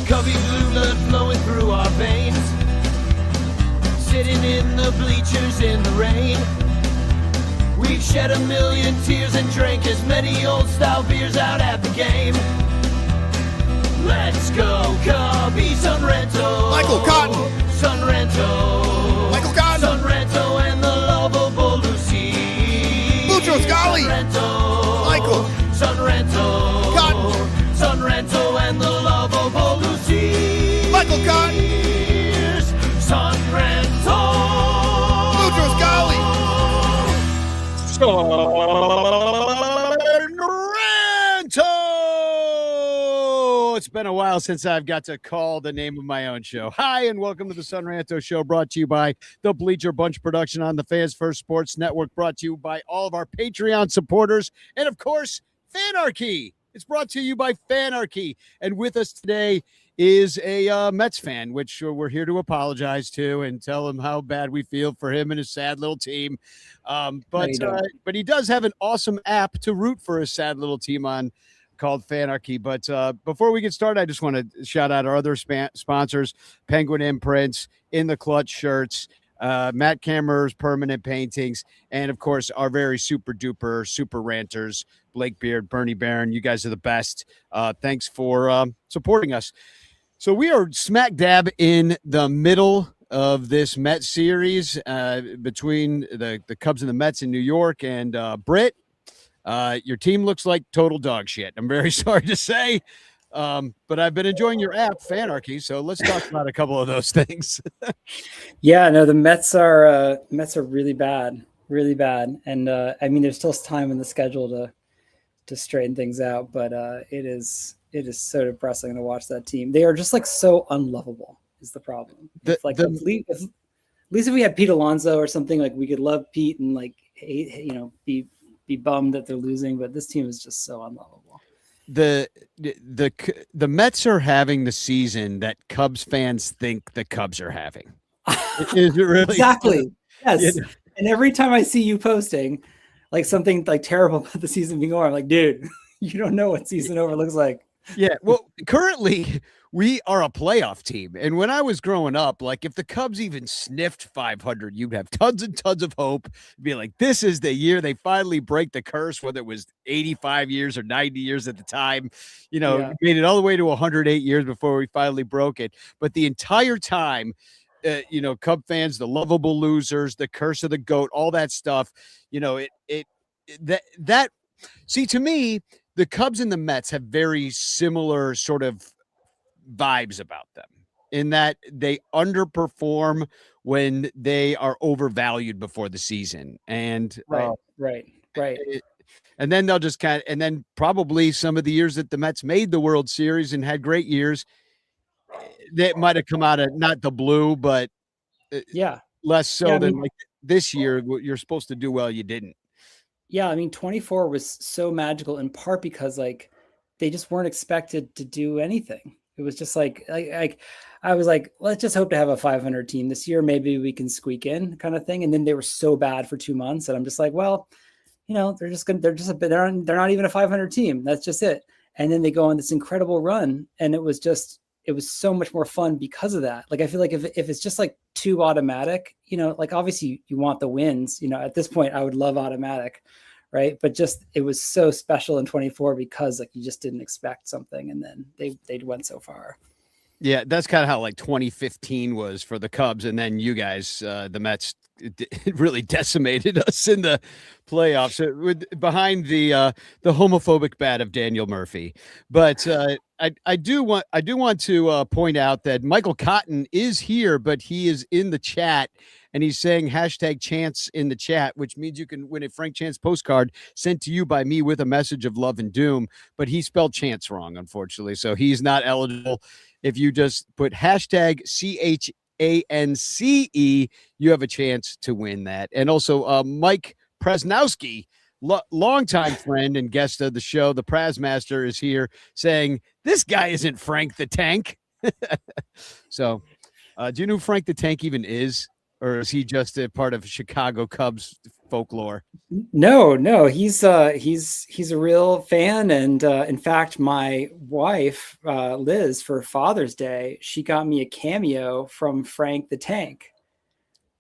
Cubby blue blood flowing through our veins. Sitting in the bleachers in the rain. We've shed a million tears and drank as many old-style beers out at the game. Let's go, Cubby, Son Ranto. Michael Cotton. Son Ranto. Michael Cotton. Son Ranto and the lovable Lucy. Lucho Scali. Son Ranto. Michael. Son Ranto. Cotton. Son Ranto and the lovable Lucy. Michael Cotton. Son Ranto. Lucho Scali. Ranto! It's been a while since I've got to call the name of my own show. Hi, and welcome to the Son Ranto Show, brought to you by the Bleacher Bunch production on the Fans First Sports Network, brought to you by all of our Patreon supporters, and of course, Fanarchy. It's brought to you by Fanarchy. And with us today is a Mets fan, which we're here to apologize to and tell him how bad we feel for him and his sad little team. But he does have an awesome app to root for his sad little team on called Fanarchy. But before we get started, I just want to shout out our other sponsors, Penguin Imprints, In the Clutch shirts, Matt Kammerer's permanent paintings, and of course our very super duper super ranters, Blake Beard, Bernie Barron. You guys are the best. Thanks for supporting us. So we are smack dab in the middle of this Mets series between the Cubs and the Mets in New York. And Britt, your team looks like total dog shit. I'm very sorry to say, but I've been enjoying your app, Fanarchy. So let's talk about a couple of those things. Yeah, no, the Mets are really bad, and I mean, there's still time in the schedule to straighten things out, but it is so depressing to watch that team. They are just like so unlovable is the problem. At least if we had Pete Alonso or something, like we could love Pete and like hate, be bummed that they're losing, but this team is just so unlovable. The Mets are having the season that Cubs fans think the Cubs are having. Is it really? Exactly. Yes. Yeah. And every time I see you posting like something like terrible about the season being over, I'm like, dude, you don't know what season over looks like. Yeah. Well, currently we are a playoff team. And when I was growing up, like if the Cubs even sniffed 500, you'd have tons and tons of hope. Be like, this is the year they finally break the curse, whether it was 85 years or 90 years at the time, made it all the way to 108 years before we finally broke it. But the entire time, Cub fans, the lovable losers, the curse of the GOAT, all that stuff, see, to me, the Cubs and the Mets have very similar sort of vibes about them in that they underperform when they are overvalued before the season. And right. And then they'll just and then probably some of the years that the Mets made the World Series and had great years, that might have come out of not the blue, but less so than like this year. You're supposed to do well, you didn't. Yeah, I mean, 24 was so magical in part because like they just weren't expected to do anything. It was just like I was like, let's just hope to have a 500 team this year. Maybe we can squeak in, kind of thing. And then they were so bad for 2 months, and I'm just like, well, they're not even a 500 team. That's just it. And then they go on this incredible run, and it was so much more fun because of that. Like, I feel like if it's just like too automatic, like obviously you want the wins, at this point I would love automatic, right? But just, it was so special in 24 because like you just didn't expect something, and then they went so far. Yeah, that's kind of how like 2015 was for the Cubs. And then you guys, the Mets, it really decimated us in the playoffs behind the homophobic bat of Daniel Murphy. But I do want to point out that Michael Cotton is here, but he is in the chat and he's saying #chance in the chat, which means you can win a Frank Chance postcard sent to you by me with a message of love and doom. But he spelled chance wrong, unfortunately, so he's not eligible. If you just put #CHANCE, you have a chance to win that. And also Mike Presnowski, longtime friend and guest of the show, the Prazmaster, is here saying, this guy isn't Frank the Tank. So do you know who Frank the Tank even is? Or is he just a part of Chicago Cubs folklore. No, he's a real fan, and in fact, my wife Liz, for Father's Day, she got me a cameo from Frank the Tank.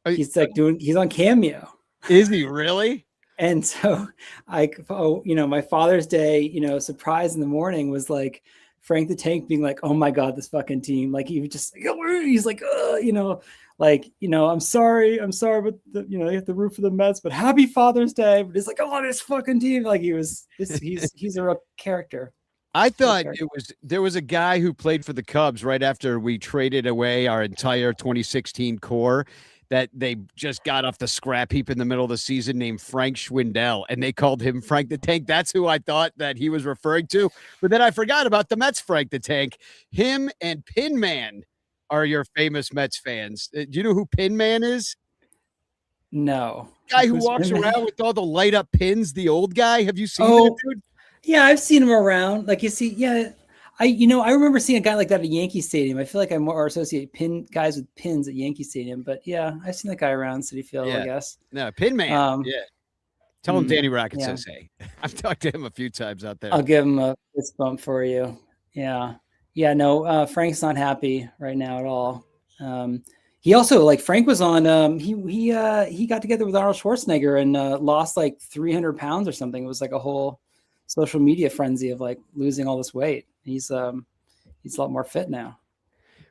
He's on Cameo. Is he really? And so my Father's Day, surprise in the morning was like Frank the Tank being like, "Oh my God, this fucking team!" Like he's like, I'm sorry, but you have to root for the Mets, but happy Father's Day. But he's like, "Oh, this fucking team!" Like he's a real character. I thought there was a guy who played for the Cubs right after we traded away our entire 2016 core that they just got off the scrap heap in the middle of the season named Frank Schwindel, and they called him Frank the Tank. That's who I thought that he was referring to. But then I forgot about the Mets Frank the Tank. Him and Pin Man are your famous Mets fans. Do you know who Pin Man is? No. Guy who walks around with all the light up pins, the old guy. Have you seen that dude? Yeah, I've seen him around. Like you see, yeah. I remember seeing a guy like that at Yankee Stadium. I feel like I more associate guys with pins at Yankee Stadium, but yeah, I've seen that guy around Citi Field, I guess. No, Pin Man. Yeah. Tell him Danny Rocket says hey. I've talked to him a few times out there. I'll give him a fist bump for you. Yeah. Yeah, no, Frank's not happy right now at all. He also, Frank was on he got together with Arnold Schwarzenegger and lost like 300 pounds or something. It was like a whole social media frenzy of like losing all this weight. He's a lot more fit now.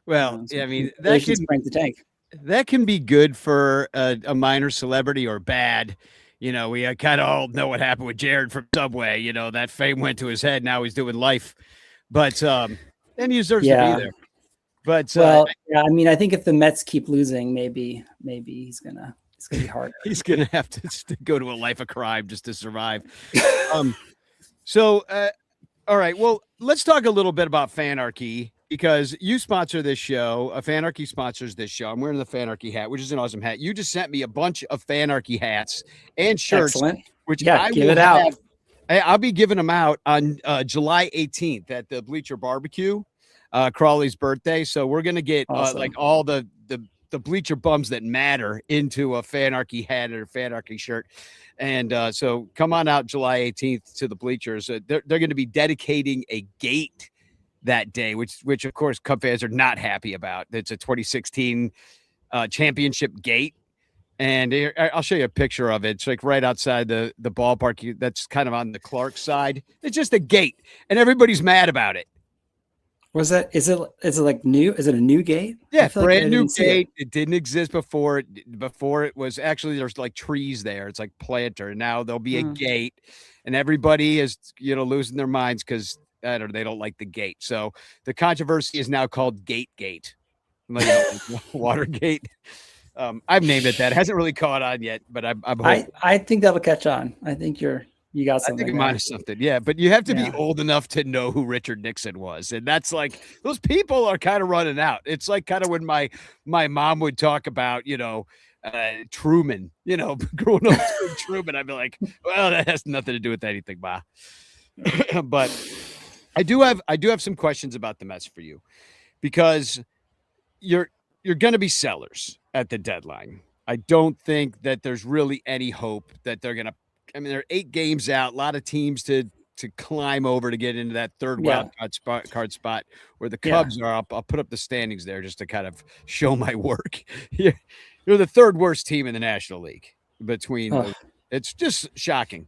Well, so I mean, Frank the Tank. That can be good for a minor celebrity or bad. We kind of all know what happened with Jared from Subway. That fame went to his head. Now he's doing life, but and he deserves to be there. But I mean, I think if the Mets keep losing, maybe it's gonna be harder. He's gonna have to go to a life of crime just to survive. So, all right. Well, let's talk a little bit about Fanarchy because you sponsor this show. Fanarchy sponsors this show. I'm wearing the Fanarchy hat, which is an awesome hat. You just sent me a bunch of Fanarchy hats and shirts. Excellent. Which I give it out. I'll be giving them out on July 18th at the Bleacher Barbecue, Crawley's birthday. So we're gonna get awesome. All the Bleacher bums that matter into a Fanarchy hat or a Fanarchy shirt. And so come on out July 18th to the Bleachers. They're going to be dedicating a gate that day, which of course Cub fans are not happy about. It's a 2016 championship gate. And I'll show you a picture of it. It's like right outside the ballpark. That's kind of on the Clark side. It's just a gate and everybody's mad about it. Is it like new? Is it a new gate? Yeah, brand new gate. It didn't exist before. Before it was actually there's like trees there. It's like planter. Now there'll be a gate, and everybody is losing their minds because they don't like the gate. So the controversy is now called Gate, like Watergate. I've named it that. It hasn't really caught on yet, but I think that'll catch on. I think you got something. I think mine is something. Yeah, but you have to be old enough to know who Richard Nixon was. And that's like, those people are kind of running out. It's like kind of when my mom would talk about, Truman, growing up with Truman, I'd be like, well, that has nothing to do with anything, Ma. But I do have some questions about the Mets for you because you're going to be sellers at the deadline. I don't think that there's really any hope that they're going to, there are 8 games out, a lot of teams to climb over to get into that third wild card spot where the Cubs are up. I'll put up the standings there just to kind of show my work. You're the 3rd worst team in the National League it's just shocking.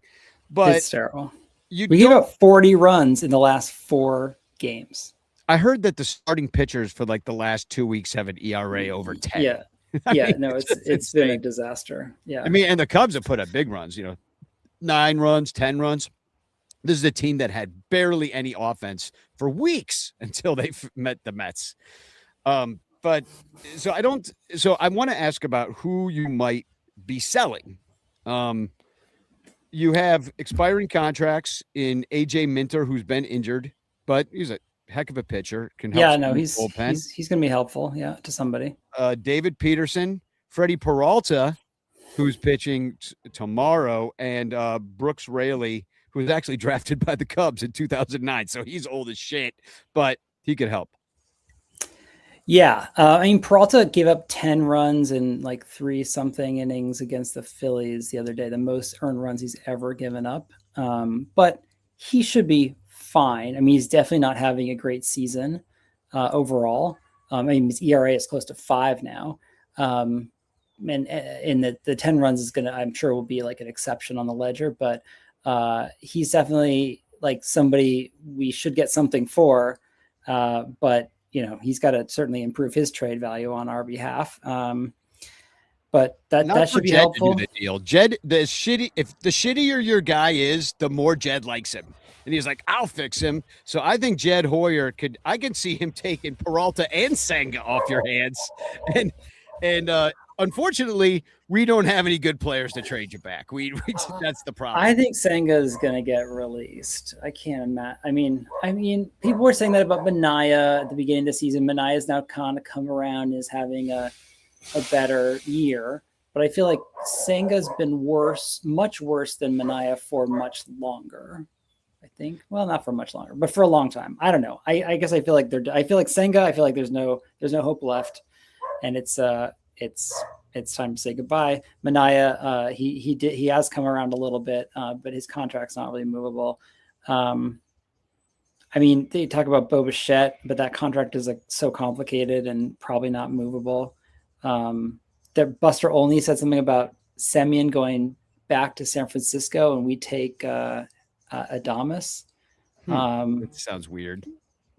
But it's terrible. We gave up 40 runs in the last 4 games. I heard that the starting pitchers for like the last 2 weeks have an ERA over 10. Yeah. It's been a disaster. Yeah. I mean, and the Cubs have put up big runs, 9 runs, 10 runs. This is a team that had barely any offense for weeks until they met the Mets. But so I want to ask about who you might be selling. You have expiring contracts in AJ Minter, who's been injured, but he's a heck of a pitcher. Can help. He's going to be helpful. Yeah. To somebody. David Peterson, Freddie Peralta, who's pitching tomorrow, and Brooks Raley, who was actually drafted by the Cubs in 2009. So he's old as shit, but he could help. Yeah. I mean, Peralta gave up 10 runs in like 3-something innings against the Phillies the other day, the most earned runs he's ever given up. But he should be fine. I mean, he's definitely not having a great season overall. I mean, his ERA is close to 5 now. And the 10 runs is going to, I'm sure, will be like an exception on the ledger, but he's definitely like somebody we should get something for. But he's got to certainly improve his trade value on our behalf. But that should be Jed helpful. To do the deal. Jed, if the shittier your guy is, the more Jed likes him. And he's like, I'll fix him. So I think Jed Hoyer I can see him taking Peralta and Senga off your hands. And unfortunately, we don't have any good players to trade you back. That's the problem. I think Senga is going to get released. I can't imagine. I mean, people were saying that about Minaya at the beginning of the season. Minaya's now kind of come around, is having a better year, but I feel like Senga's been much worse than Minaya for much longer. I think, well, not for much longer, but for a long time. I don't know. I guess I feel like Senga. I feel like there's no hope left, and it's time to say goodbye. Minaya, he has come around a little bit, but his contract's not really movable. I mean, they talk about Bo Bichette, but that contract is like so complicated and probably not movable. That Buster Olney said something about Semien going back to San Francisco, and we take Adames. That sounds weird.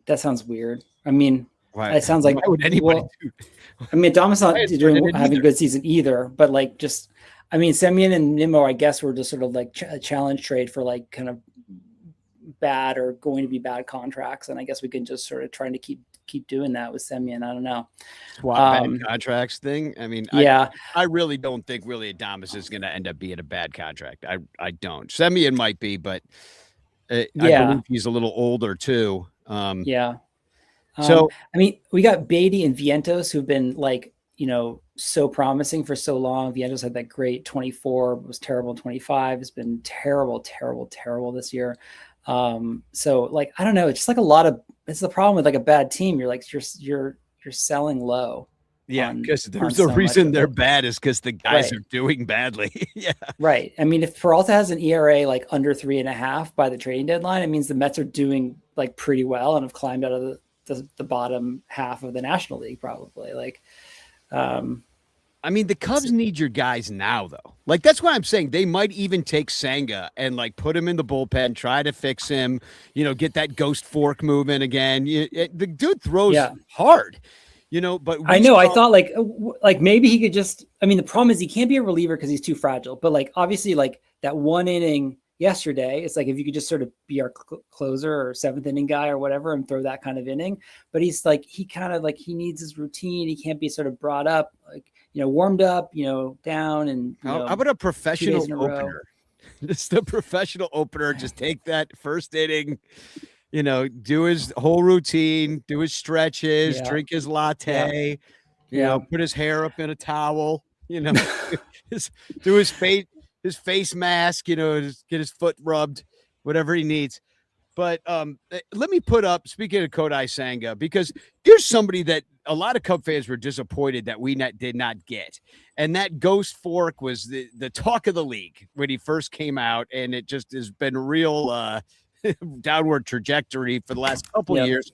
That sounds weird. I mean, why, it sounds like, why would anybody do? I mean, Adames not having a good season either, but like just, I mean, Semien and Nimmo, I guess, were just sort of like a challenge trade for like kind of bad or going to be bad contracts, and I guess we can just sort of trying to keep doing that with Semien. I don't know. Swap bad contracts thing. I mean, yeah, I really don't think Willie Adames is going to end up being a bad contract. I don't. Semien might be, but I believe he's a little older too. Yeah. So I mean, we got Beatty and Vientos, who've been like, so promising for so long. Vientos had that great 24, was terrible 25. It's been terrible this year. So like, I don't know. It's just like it's the problem with like a bad team. You're like, you're selling low. Yeah, because there's the reason they're bad is because the guys are doing badly. Yeah. Right. I mean, if Peralta has an ERA like under 3.5 by the trading deadline, it means the Mets are doing like pretty well and have climbed out of the bottom half of the National League, probably. Like, I mean, the Cubs need your guys now, though. Like, that's why I'm saying they might even take Senga and like put him in the bullpen, try to fix him, get that ghost fork moving again. The dude throws hard, but I know. I thought like maybe he could just, I mean, the problem is he can't be a reliever because he's too fragile, but like, obviously like that one inning yesterday, it's like, if you could just sort of be our closer or 7th inning guy or whatever and throw that kind of inning, but he's like, he needs his routine. He can't be sort of brought up, like, warmed up, down and, how about a professional opener? Just a professional opener. Just take that first inning, do his whole routine, do his stretches, drink his latte, put his hair up in a towel, do his face mask, get his foot rubbed, whatever he needs. But let me put up, speaking of Kodai Senga, because here's somebody that a lot of Cub fans were disappointed that we did not get. And that ghost fork was the talk of the league when he first came out. And it just has been real downward trajectory for the last couple of years,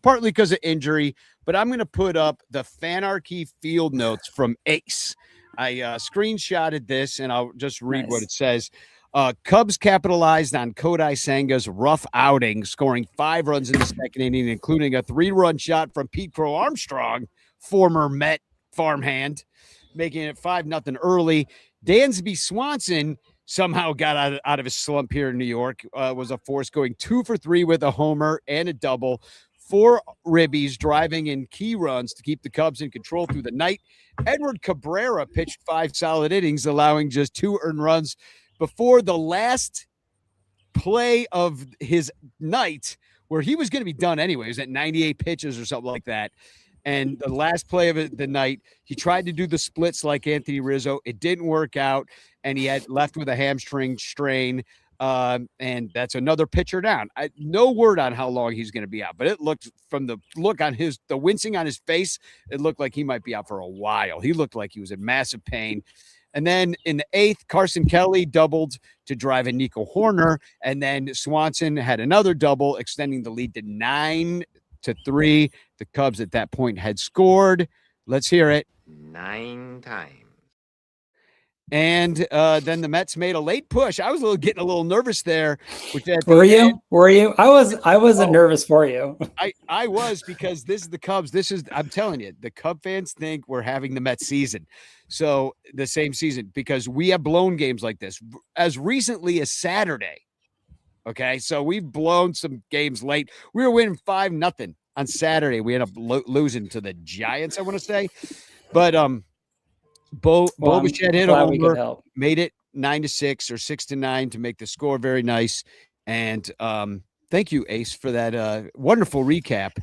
partly because of injury. But I'm going to put up the Fanarchy field notes from Ace. I screenshotted this, and I'll just read what it says. Cubs capitalized on Kodai Senga's rough outing, scoring 5 runs in the second inning, including a 3-run shot from Pete Crow Armstrong, former Met farmhand, making it 5-0 early. Dansby Swanson somehow got out of his slump here in New York, was a force, going 2 for 3 with a homer and a double. 4 ribbies, driving in key runs to keep the Cubs in control through the night. Edward Cabrera pitched 5 solid innings, allowing just 2 earned runs before the last play of his night, where he was going to be done anyway. He was at 98 pitches or something like that. And the last play of the night, he tried to do the splits like Anthony Rizzo. It didn't work out, and he had left with a hamstring strain. And that's another pitcher down. No word on how long he's going to be out, but it looked from the look on the wincing on his face, it looked like he might be out for a while. He looked like he was in massive pain. And then in the 8th, Carson Kelly doubled to drive in Nico Horner, and then Swanson had another double, extending the lead to 9-3. The Cubs at that point had scored. Let's hear it. 9 times. And then the Mets made a late push. I was getting a little nervous there. Were you? I wasn't nervous for you. I was, because this is the Cubs. I'm telling you, the Cub fans think we're having the Mets season. So the same season, because we have blown games like this as recently as Saturday. Okay. So we've blown some games late. We were winning 5-0 on Saturday. We ended up losing to the Giants, I want to say. But, Bo Bichette hit a homer, made it 9-6 or 6-9 to make the score very nice. And thank you, Ace, for that wonderful recap.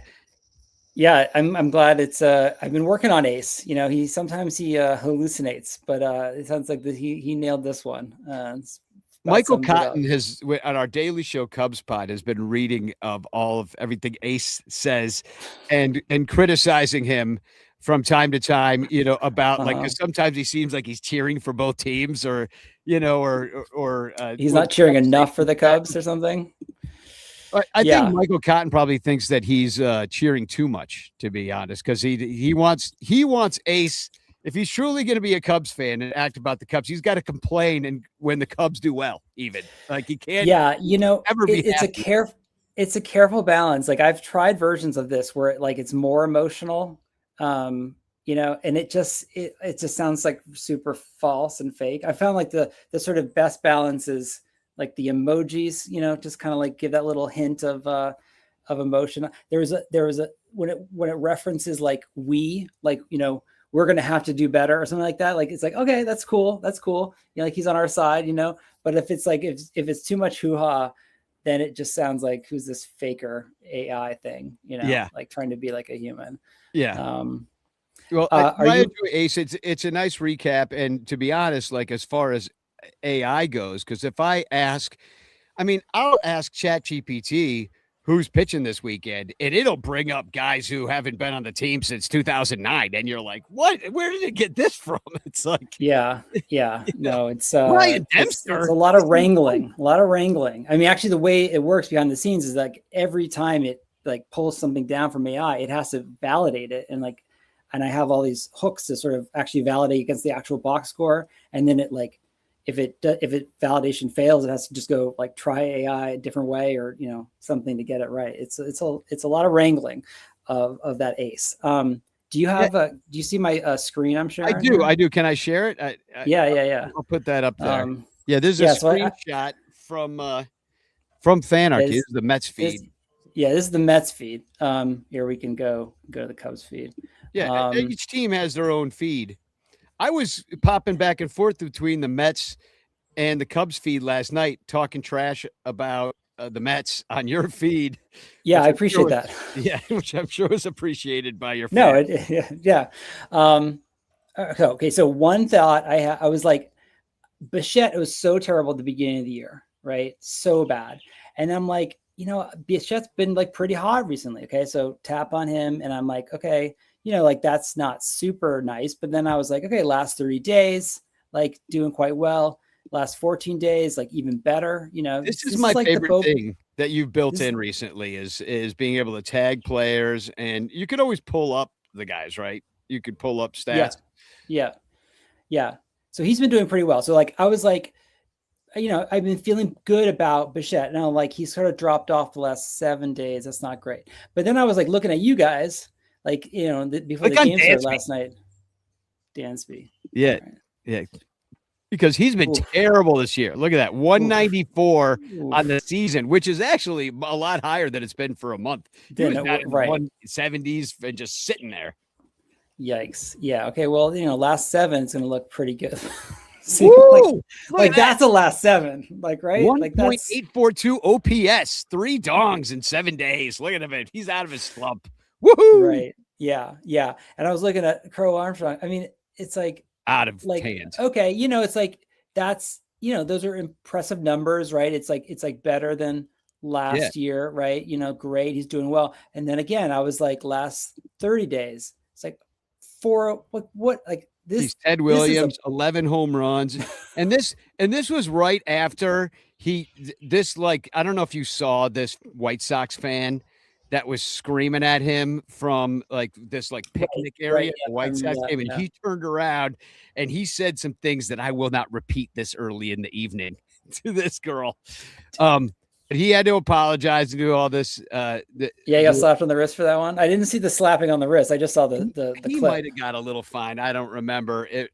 Yeah, I'm glad it's I've been working on Ace. You know, he sometimes hallucinates, but it sounds like that he nailed this one. Michael Cotton has, on our daily show Cubs Pod, has been reading of all of everything Ace says and criticizing him from time to time, you know, about like, 'cause sometimes he seems like he's cheering for both teams, or, you know, or he's not cheering enough for the Cubs or something. I think Michael Cotton probably thinks that he's cheering too much, to be honest, because he wants Ace. If he's truly going to be a Cubs fan and act about the Cubs, he's got to complain and when the Cubs do well, even like he can't. Yeah, you know, ever be it's a careful balance. Like I've tried versions of this where it's more emotional, you know, and it just sounds like super false and fake. I found like the sort of best balance is like the emojis, you know, just kind of like give that little hint of emotion. There was a when it references like we, like, you know, we're going to have to do better or something like that. Like, it's like, okay, that's cool. That's cool. You know, like he's on our side, you know, but if it's like, if it's too much hoo-ha, then it just sounds like, who's this faker AI thing, you know, like trying to be like a human. Yeah. Well, I enjoy Ace. It's a nice recap. And to be honest, like as far as AI goes, because if I'll ask ChatGPT who's pitching this weekend, and it'll bring up guys who haven't been on the team since 2009. And you're like, what, where did it get this from? It's like, no, it's Ryan it's Dempster. a lot of wrangling. I mean, actually the way it works behind the scenes is like every time it like pulls something down from AI, it has to validate it. And I have all these hooks to sort of actually validate against the actual box score. And then it like, if it validation fails, it has to just go like try AI a different way, or, you know, something to get it right. It's a lot of wrangling of that Ace. Do you have do you see my screen? I'm sure I do. Can I share it? Yeah. I'll put that up there. There's a screenshot from Fanarchy. This is the Mets feed. This is the Mets feed. Here we can go to the Cubs feed. Yeah. Each team has their own feed. I was popping back and forth between the Mets and the Cubs feed last night, talking trash about the Mets on your feed. Yeah, I appreciate that. Yeah, which I'm sure was appreciated by your fans. Okay, so one thought I was like, Bichette, it was so terrible at the beginning of the year, right? So bad. And I'm like, you know, Bichette's been like pretty hot recently. Okay, so tap on him, and I'm like, okay, you know, like that's not super nice. But then I was like, okay, last 30 days, like doing quite well. Last 14 days, like even better. You know, this is my favorite thing that you've built in recently is being able to tag players, and you could always pull up the guys, right? You could pull up stats. Yeah. So he's been doing pretty well. So like, I was like, you know, I've been feeling good about Bichette. Now, like he's sort of dropped off the last 7 days. That's not great. But then I was like looking at you guys, like, you know, before the game started last night. Dansby. Yeah. Right. Yeah. Because he's been terrible this year. Look at that. 194 on the season, which is actually a lot higher than it's been for a month. He was not in the 170s and just sitting there. Yikes. Yeah. Okay. Well, you know, last 7 is going to look pretty good. See, like that's a last 7, like, right? 1.842 OPS, 3 dongs in 7 days. Look at him. He's out of his slump. Woohoo! Right. Yeah. And I was looking at Crow Armstrong. I mean, it's like out of hands. Okay, you know, it's like that's those are impressive numbers, right? It's like better than last year, right? Great. He's doing well. And then again, I was like last 30 days, it's like what like this. He's Ted Williams, 11 home runs. And this was right after I don't know if you saw this White Sox fan that was screaming at him from like this like picnic area, the White Sox game, and he turned around and he said some things that I will not repeat this early in the evening to this girl. He had to apologize and do all this. He got slapped on the wrist for that one. I didn't see the slapping on the wrist. I just saw the he clip. might have got a little fine. I don't remember it.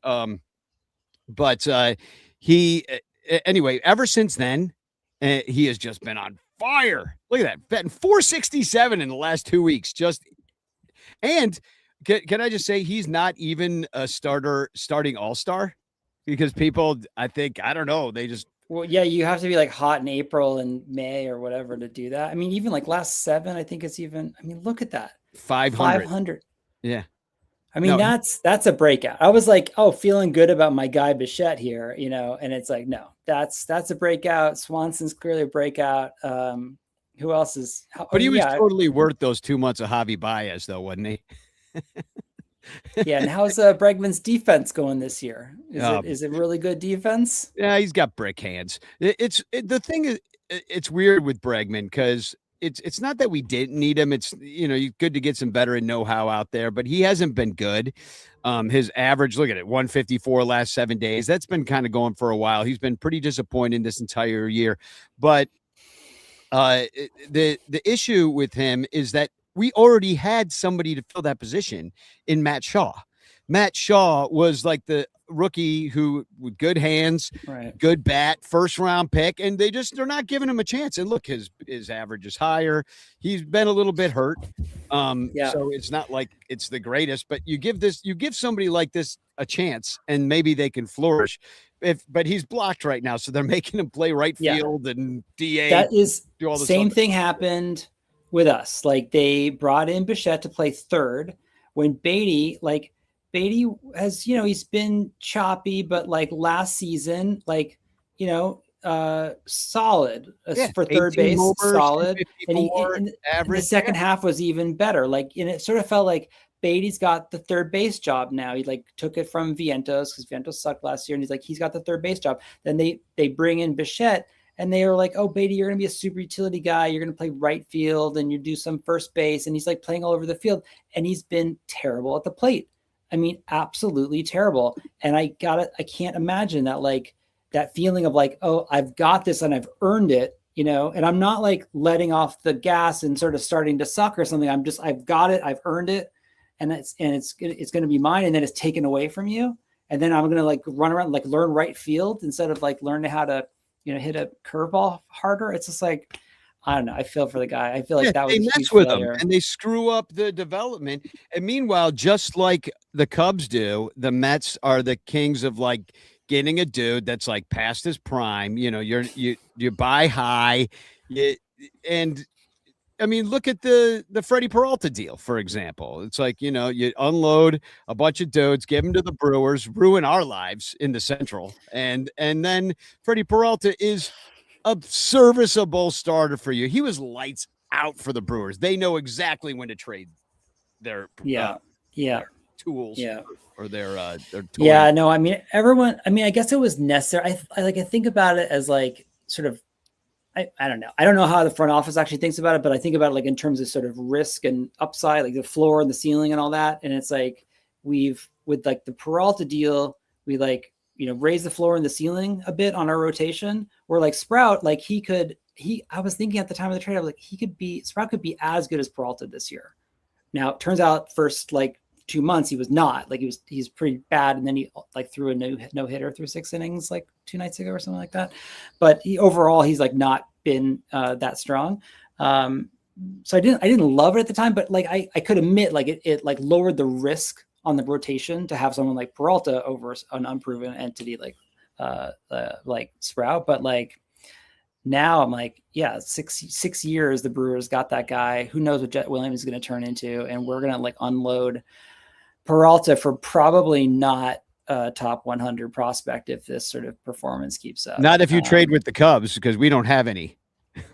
But he anyway. Ever since then, he has just been on fire. Look at that, betting 467 in the last 2 weeks. And can I just say he's not even a starting all-star because people, I don't know, they just. Well, yeah, you have to be like hot in April and May or whatever to do that. I mean, even like last 7, I think it's even. I mean, look at that, 500. Yeah, I mean that's a breakout. I was like, feeling good about my guy Bichette here, and it's like, no, that's a breakout. Swanson's clearly a breakout. Who else is? But he was totally worth those 2 months of Javi Baez, though, wasn't he? Yeah, and how's Bregman's defense going this year? Is it really good defense? Yeah, he's got brick hands. The thing is, it's weird with Bregman because it's not that we didn't need him. It's good to get some veteran know-how out there, but he hasn't been good. His average, look at it, 154 last 7 days. That's been kind of going for a while. He's been pretty disappointing this entire year. But the issue with him is that we already had somebody to fill that position in Matt Shaw. Matt Shaw was like the rookie who with good hands, right, good bat, first round pick, and they're not giving him a chance. And look, his average is higher. He's been a little bit hurt. So it's not like it's the greatest, but you give somebody like this a chance and maybe they can flourish. But he's blocked right now, so they're making him play right field and DA. That is do all the same thing happened with us. Like they brought in Bichette to play third when Beatty has, he's been choppy, but like last season, solid for third base, homers, solid. And average. The second half was even better. And it sort of felt like Beatty's got the third base job now. He took it from Vientos because Vientos sucked last year. And he's got the third base job. Then they bring in Bichette. And they were like, oh, Beatty, you're going to be a super utility guy. You're going to play right field and you do some first base. And he's like playing all over the field. And he's been terrible at the plate. I mean, absolutely terrible. And I can't imagine that feeling of I've got this and I've earned it, and I'm not letting off the gas and sort of starting to suck or something. I've got it. I've earned it. And it's going to be mine. And then it's taken away from you. And then I'm going to run around, learn right field instead of learning how to, hit a curveball harder. It's just I don't know. I feel for the guy. I feel like that was they mess with him and they screw up the development. And meanwhile, just like the Cubs do, the Mets are the kings of getting a dude that's past his prime. You buy high, and I mean, look at the Freddie Peralta deal, for example. It's you unload a bunch of dudes, give them to the Brewers, ruin our lives in the Central. And then Freddie Peralta is a serviceable starter for you. He was lights out for the Brewers. They know exactly when to trade their tools or their toys. Yeah, no, I mean, I guess it was necessary. I think about it as sort of, I don't know. I don't know how the front office actually thinks about it, but I think about it in terms of sort of risk and upside, the floor and the ceiling and all that. And it's with the Peralta deal, we raise the floor and the ceiling a bit on our rotation. Where Sprout, I was thinking at the time of the trade, I was Sprout could be as good as Peralta this year. Now it turns out first 2 months he was not. He's pretty bad, and then he threw a no hitter through 6 innings 2 nights ago or something like that. But overall he's not been that strong. So I didn't love it at the time, but I could admit it lowered the risk on the rotation to have someone like Peralta over an unproven entity like Sprout. But now I'm yeah, 6 years the Brewers got that guy. Who knows what Jet Williams is going to turn into, and we're going to unload Peralta for probably not top 100 prospect if this sort of performance keeps up. Not if you trade with the Cubs, because we don't have any.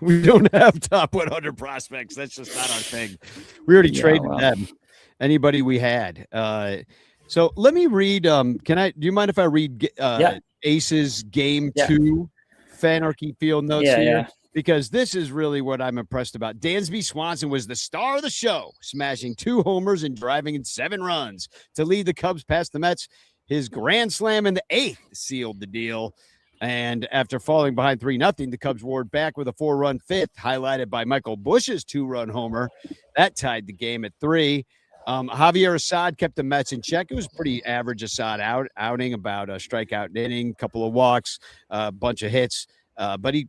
We don't have top 100 prospects. That's just not our thing. We already traded them. Anybody we had. So let me read. Do you mind if I read Ace's game 2 Fanarchy Field notes here? Yeah. Because this is really what I'm impressed about. Dansby Swanson was the star of the show, smashing 2 homers and driving in 7 runs to lead the Cubs past the Mets. His grand slam in the 8th sealed the deal. And after falling behind 3-0, the Cubs roared back with a 4-run 5th, highlighted by Michael Busch's 2-run homer. That tied the game at 3. Javier Assad kept the Mets in check. It was pretty average Assad outing, about a strikeout inning, couple of walks, a bunch of hits. But he,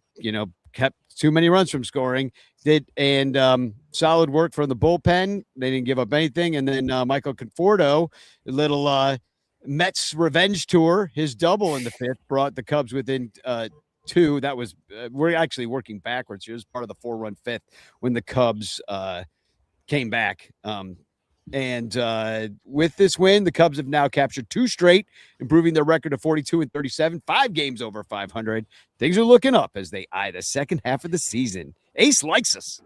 kept too many runs from scoring. Solid work from the bullpen. They didn't give up anything. And then Michael Conforto, a little Mets revenge tour, his double in the 5th brought the Cubs within 2. That was we're actually working backwards here. It was part of the 4-run 5th when the Cubs came back. With this win, the Cubs have now captured 2 straight, improving their record to 42-37, 5 games over 500. Things are looking up as they eye the second half of the season. Ace likes us.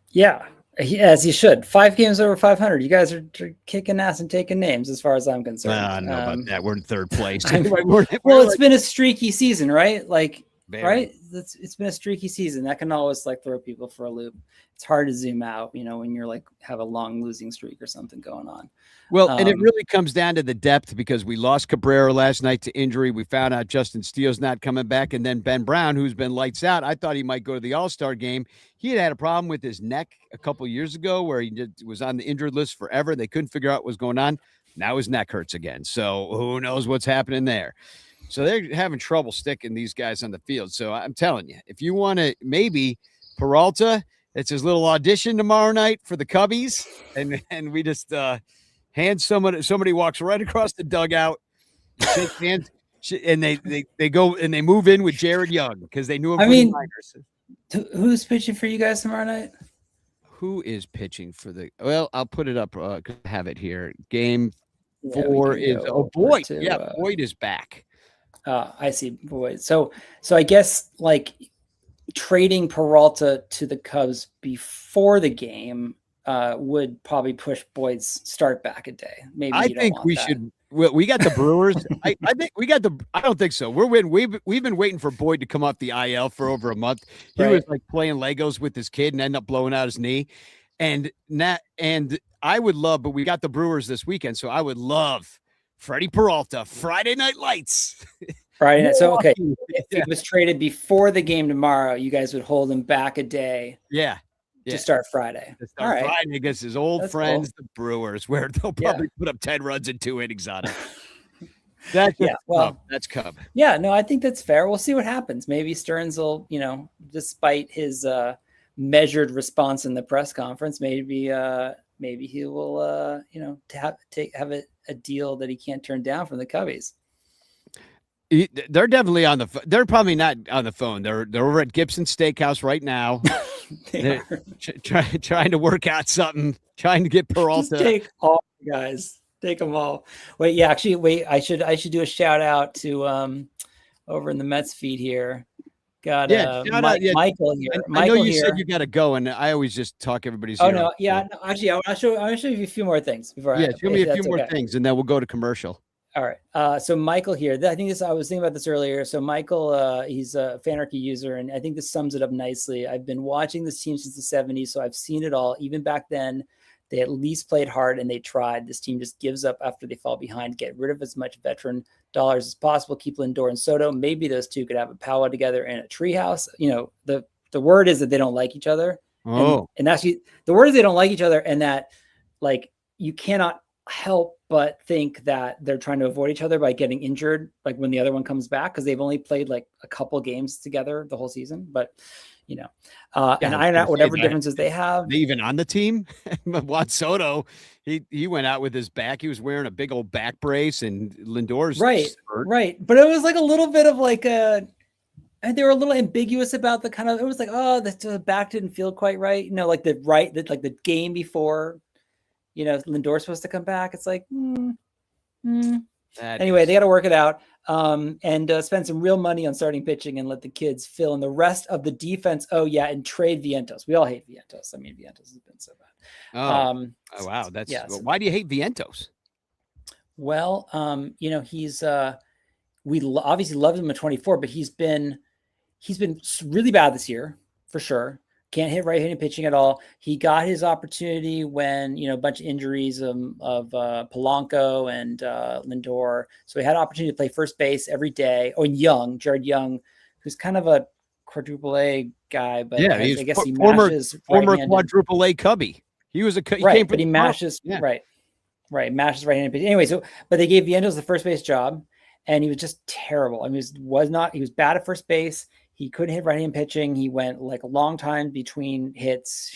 Yeah, as he should. 5 games over 500. You guys are kicking ass and taking names, as far as I'm concerned. I don't know about that. We're in 3rd place. It's been a streaky season, right? Right? It's been a streaky season. That can always throw people for a loop. It's hard to zoom out, when you're have a long losing streak or something going on. Well, and it really comes down to the depth, because we lost Cabrera last night to injury. We found out Justin Steele's not coming back. And then Ben Brown, who's been lights out. I thought he might go to the All-Star game. He had a problem with his neck a couple years ago where he was on the injured list forever. They couldn't figure out what was going on. Now his neck hurts again. So who knows what's happening there. So they're having trouble sticking these guys on the field. So I'm telling you, if you want to, maybe Peralta, it's his little audition tomorrow night for the Cubbies. And we just hand somebody walks right across the dugout, shake hands, and they go and they move in with Jared Young because they knew him from the minors. Who's pitching for you guys tomorrow night? Who is pitching for well, I'll put it up. Have it here. Game 4 is Boyd. Boyd is back. I see. Boyd. So I guess trading Peralta to the Cubs before the game would probably push Boyd's start back a day. Maybe I think we should. Well, we got the Brewers. I think we got the. I don't think so. We've been waiting for Boyd to come off the IL for over a month. He was playing Legos with his kid and ended up blowing out his knee. And I would love, but we got the Brewers this weekend, so I would love Freddie Peralta, Friday Night Lights. Friday night. So okay, if he was traded before the game tomorrow, you guys would hold him back a day. Yeah. To start Friday. All right. Friday against his old friends, the Brewers, where they'll probably put up 10 runs in 2 innings on it. That's Cub. Yeah, no, I think that's fair. We'll see what happens. Maybe Stearns will, despite his measured response in the press conference, maybe he will, have a deal that he can't turn down from the Cubbies. They're definitely on the. They're probably not on the phone. They're over at Gibson Steakhouse right now. They're trying to work out something. Trying to get Peralta. Just take all guys. Take them all. Wait. I should do a shout out to over in the Mets feed here. Got Michael here. I know you said you got to go, and I always just talk everybody's. Oh no, yeah. No, actually, I'll show you a few more things before. Show me a few more things, and then we'll go to commercial. All right. So Michael here, I was thinking about this earlier. So Michael, he's a Fanarchy user, and I think this sums it up nicely. I've been watching this team since the 70s, so I've seen it all. Even back then, they at least played hard and they tried. This team just gives up after they fall behind, get rid of as much veteran dollars as possible, keep Lindor and Soto. Maybe those two could have a powwow together in a treehouse. The word is that they don't like each other. Oh. And actually, the word is they don't like each other, and that you cannot help but think that they're trying to avoid each other by getting injured when the other one comes back, because they've only played a couple games together the whole season. But and iron out whatever differences they have. Even on the team, Juan Soto, he went out with his back. He was wearing a big old back brace, and Lindor's right. But it was a little bit of and they were a little ambiguous about the kind of. It was the back didn't feel quite right. The game before. Lindor's supposed to come back. It's Anyway, they got to work it out and spend some real money on starting pitching and let the kids fill in the rest of the defense. Oh yeah, and trade Vientos. We all hate Vientos. I mean, Vientos has been so bad. Oh wow, that's so why do you hate Vientos? Well, he's we obviously loved him at 24, but he's been really bad this year for sure. Can't hit right-handed pitching at all. He got his opportunity when, a bunch of injuries of Polanco and Lindor. So he had an opportunity to play first base every day. Oh, and Jared Young, who's kind of a quadruple A guy, but I guess he mashes former quadruple A Cubby. He was right, but he mashes right, mashes right-handed pitching. Anyway, but they gave Vientos the first base job, and he was just terrible. I mean, he was bad at first base. He couldn't hit right-hand pitching. He went like a long time between hits,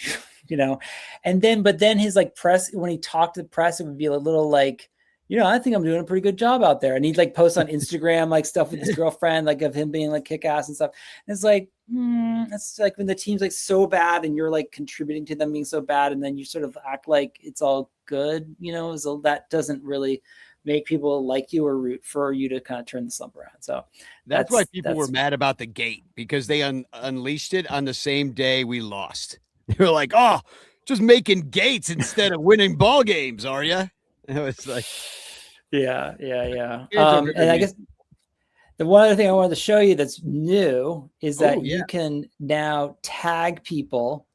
and then his like press, when he talked to the press, it would be a little like, I think I'm doing a pretty good job out there. And he'd like post on Instagram, like stuff with his girlfriend, like of him being like kick ass and stuff. And it's like, it's like when the team's like so bad and you're like contributing to them being so bad. And then you sort of act like it's all good, so that doesn't really make people like you or root for you to kind of turn the slump around. So that's why people were mad about the gate, because they unleashed it on the same day we lost. They were like, oh, just making gates instead of winning ball games, are you? It was like, yeah. And I guess the one other thing I wanted to show you that's new is that you can now tag people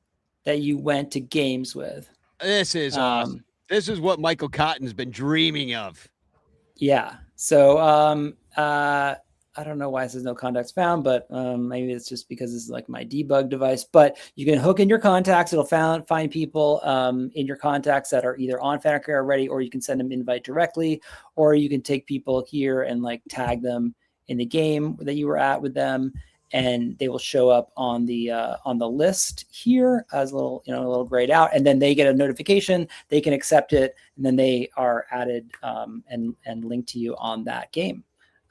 that you went to games with. This is awesome. This is what Michael Cotton's been dreaming of. Yeah. So I don't know why it says no contacts found, but maybe it's just because it's like my debug device. But you can hook in your contacts. It'll find people in your contacts that are either on Fanarchy already, or you can send them invite directly, or you can take people here and like tag them in the game that you were at with them, and they will show up on the list here as a little grayed out, and then they get a notification. They can accept it, and then they are added and linked to you on that game.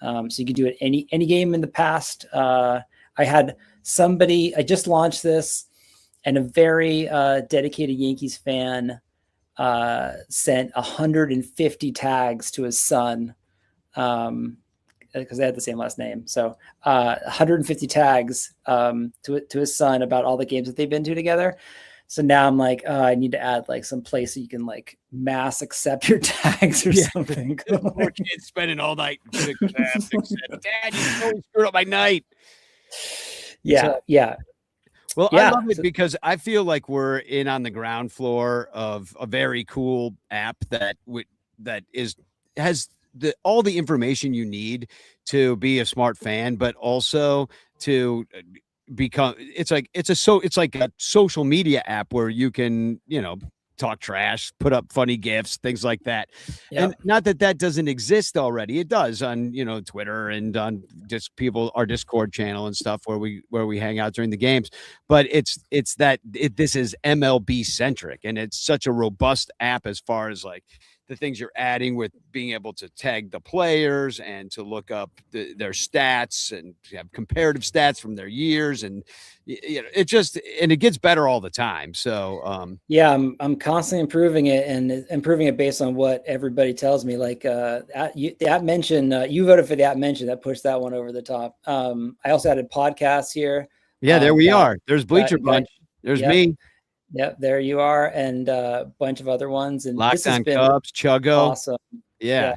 So you can do it any game in the past. I had somebody, I just launched this, and a very dedicated Yankees fan sent 150 tags to his son, because they had the same last name. So 150 tags to his son about all the games that they've been to together. So now I'm like, I need to add like some place so you can like mass accept your tags or something. Poor kids spending all night. Dad, you totally screwed up my night. Yeah. Well, I love it because I feel like we're in on the ground floor of a very cool app that has all the information you need to be a smart fan, but also to become, it's like a social media app where you can, talk trash, put up funny GIFs, things like that. Yep. And not that doesn't exist already. It does on, Twitter and on just our Discord channel and stuff where we hang out during the games. But this is MLB centric, and it's such a robust app as far as like the things you're adding with being able to tag the players and to look up their stats and have comparative stats from their years. And, it gets better all the time. So, I'm constantly improving it and improving it based on what everybody tells me. Like, the app mention, you voted for the app mention that pushed that one over the top. I also added podcasts here. Yeah, there we are. There's Bleacher Bunch. There's me. Yep, there you are, and a bunch of other ones. And Locked on Cubs, Chuggo. Awesome. Yeah.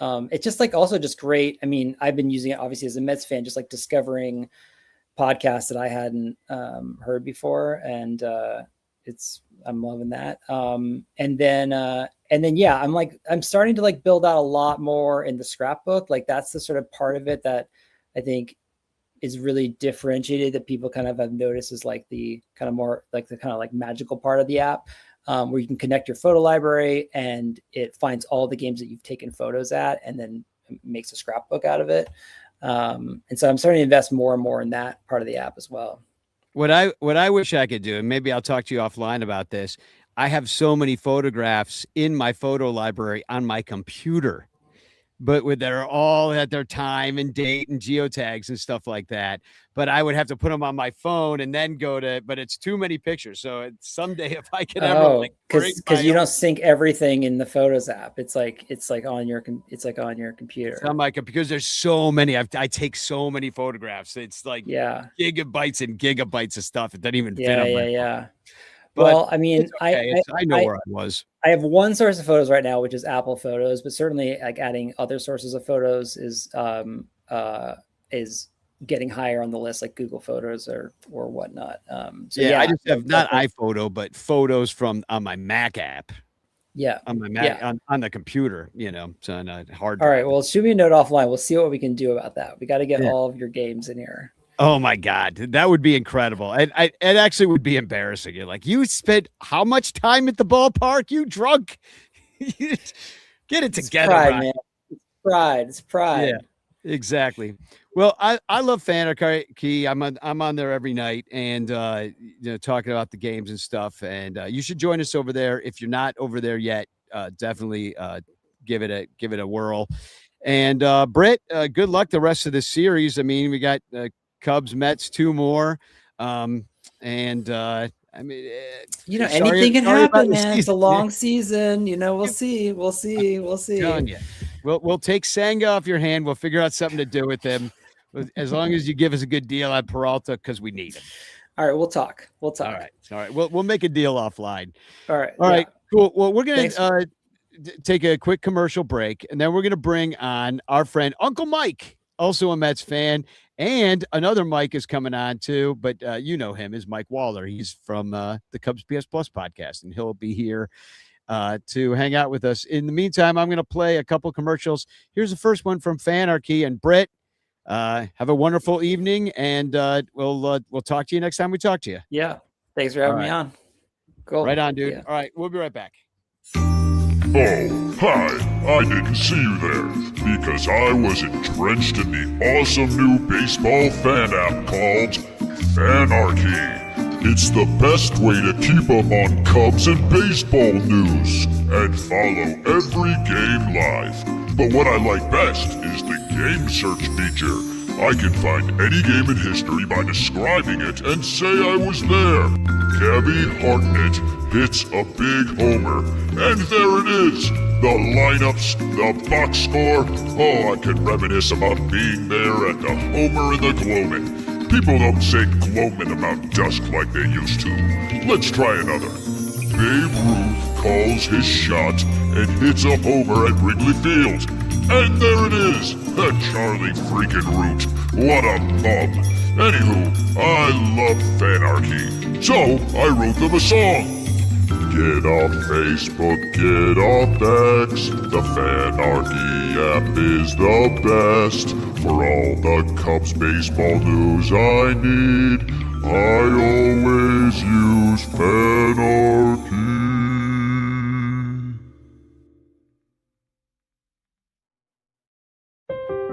It's just like also just great. I mean, I've been using it obviously as a Mets fan, just like discovering podcasts that I hadn't heard before, and I'm loving that. And then I'm starting to like build out a lot more in the scrapbook. Like that's the sort of part of it that I think is really differentiated that people kind of have noticed is like the kind of more like the kind of like magical part of the app, where you can connect your photo library and it finds all the games that you've taken photos at and then makes a scrapbook out of it. And so I'm starting to invest more and more in that part of the app as well. What I wish I could do, and maybe I'll talk to you offline about this. I have so many photographs in my photo library on my computer but they're all at their time and date and geotags and stuff like that. But I would have to put them on my phone and then but it's too many pictures. So someday if I could ever because you don't sync everything in the Photos app. It's like on your computer. On my computer, because there's so many. I take so many photographs. It's like gigabytes and gigabytes of stuff. It doesn't even fit on my phone. But well, I mean, okay. I know where I was. I have one source of photos right now, which is Apple Photos, but certainly like adding other sources of photos is getting higher on the list, like Google Photos or whatnot. I just have not iPhoto, but photos on my Mac app. Yeah, on my Mac on the computer, so on a hard drive. All right, well, shoot me a note offline. We'll see what we can do about that. We got to get all of your games in here. Oh my God, that would be incredible. It actually would be embarrassing. You're like, you spent how much time at the ballpark? You drunk? Get it together, pride, man. It's pride. Yeah, exactly. Well, I love Fanarchy. I'm on there every night and talking about the games and stuff. And you should join us over there if you're not over there yet. Definitely give it a whirl. And Britt, good luck the rest of the series. I mean, we got Cubs, Mets, 2 more. I mean, anything can happen, man. It's a long season. We'll see. We'll take Senga off your hand. We'll figure out something to do with him, as long as you give us a good deal on Peralta, because we need him. All right, we'll talk. All right. We'll make a deal offline. All right. Cool. Well, we're gonna take a quick commercial break, and then we're gonna bring on our friend Uncle Mike, also a Mets fan. And another Mike is coming on too, but you know him is Mike Waller. He's from the Cubs PS Plus podcast, and he'll be here to hang out with us. In the meantime, I'm going to play a couple commercials. Here's the first one from Fanarchy. And Britt, have a wonderful evening, and we'll talk to you next time we talk to you. Yeah, thanks for having me on. Cool. Right on, dude. Yeah. All right, we'll be right back. Oh, hi. I didn't see you there because I was entrenched in the awesome new baseball fan app called Fanarchy. It's the best way to keep up on Cubs and baseball news and follow every game live. But what I like best is the game search feature. I can find any game in history by describing it and say I was there. Gabby Hartnett hits a big homer, and there it is. The lineups, the box score. Oh, I can reminisce about being there at the homer and the gloaming. People don't say gloaming about dusk like they used to. Let's try another. Babe Ruth calls his shot and hits a homer at Wrigley Field. And there it is, Charlie freaking Root. What a bum. Anywho, I love Fanarchy, so I wrote them a song. Get off Facebook, get off X. The Fanarchy app is the best. For all the Cubs baseball news I need, I always use Fanarchy.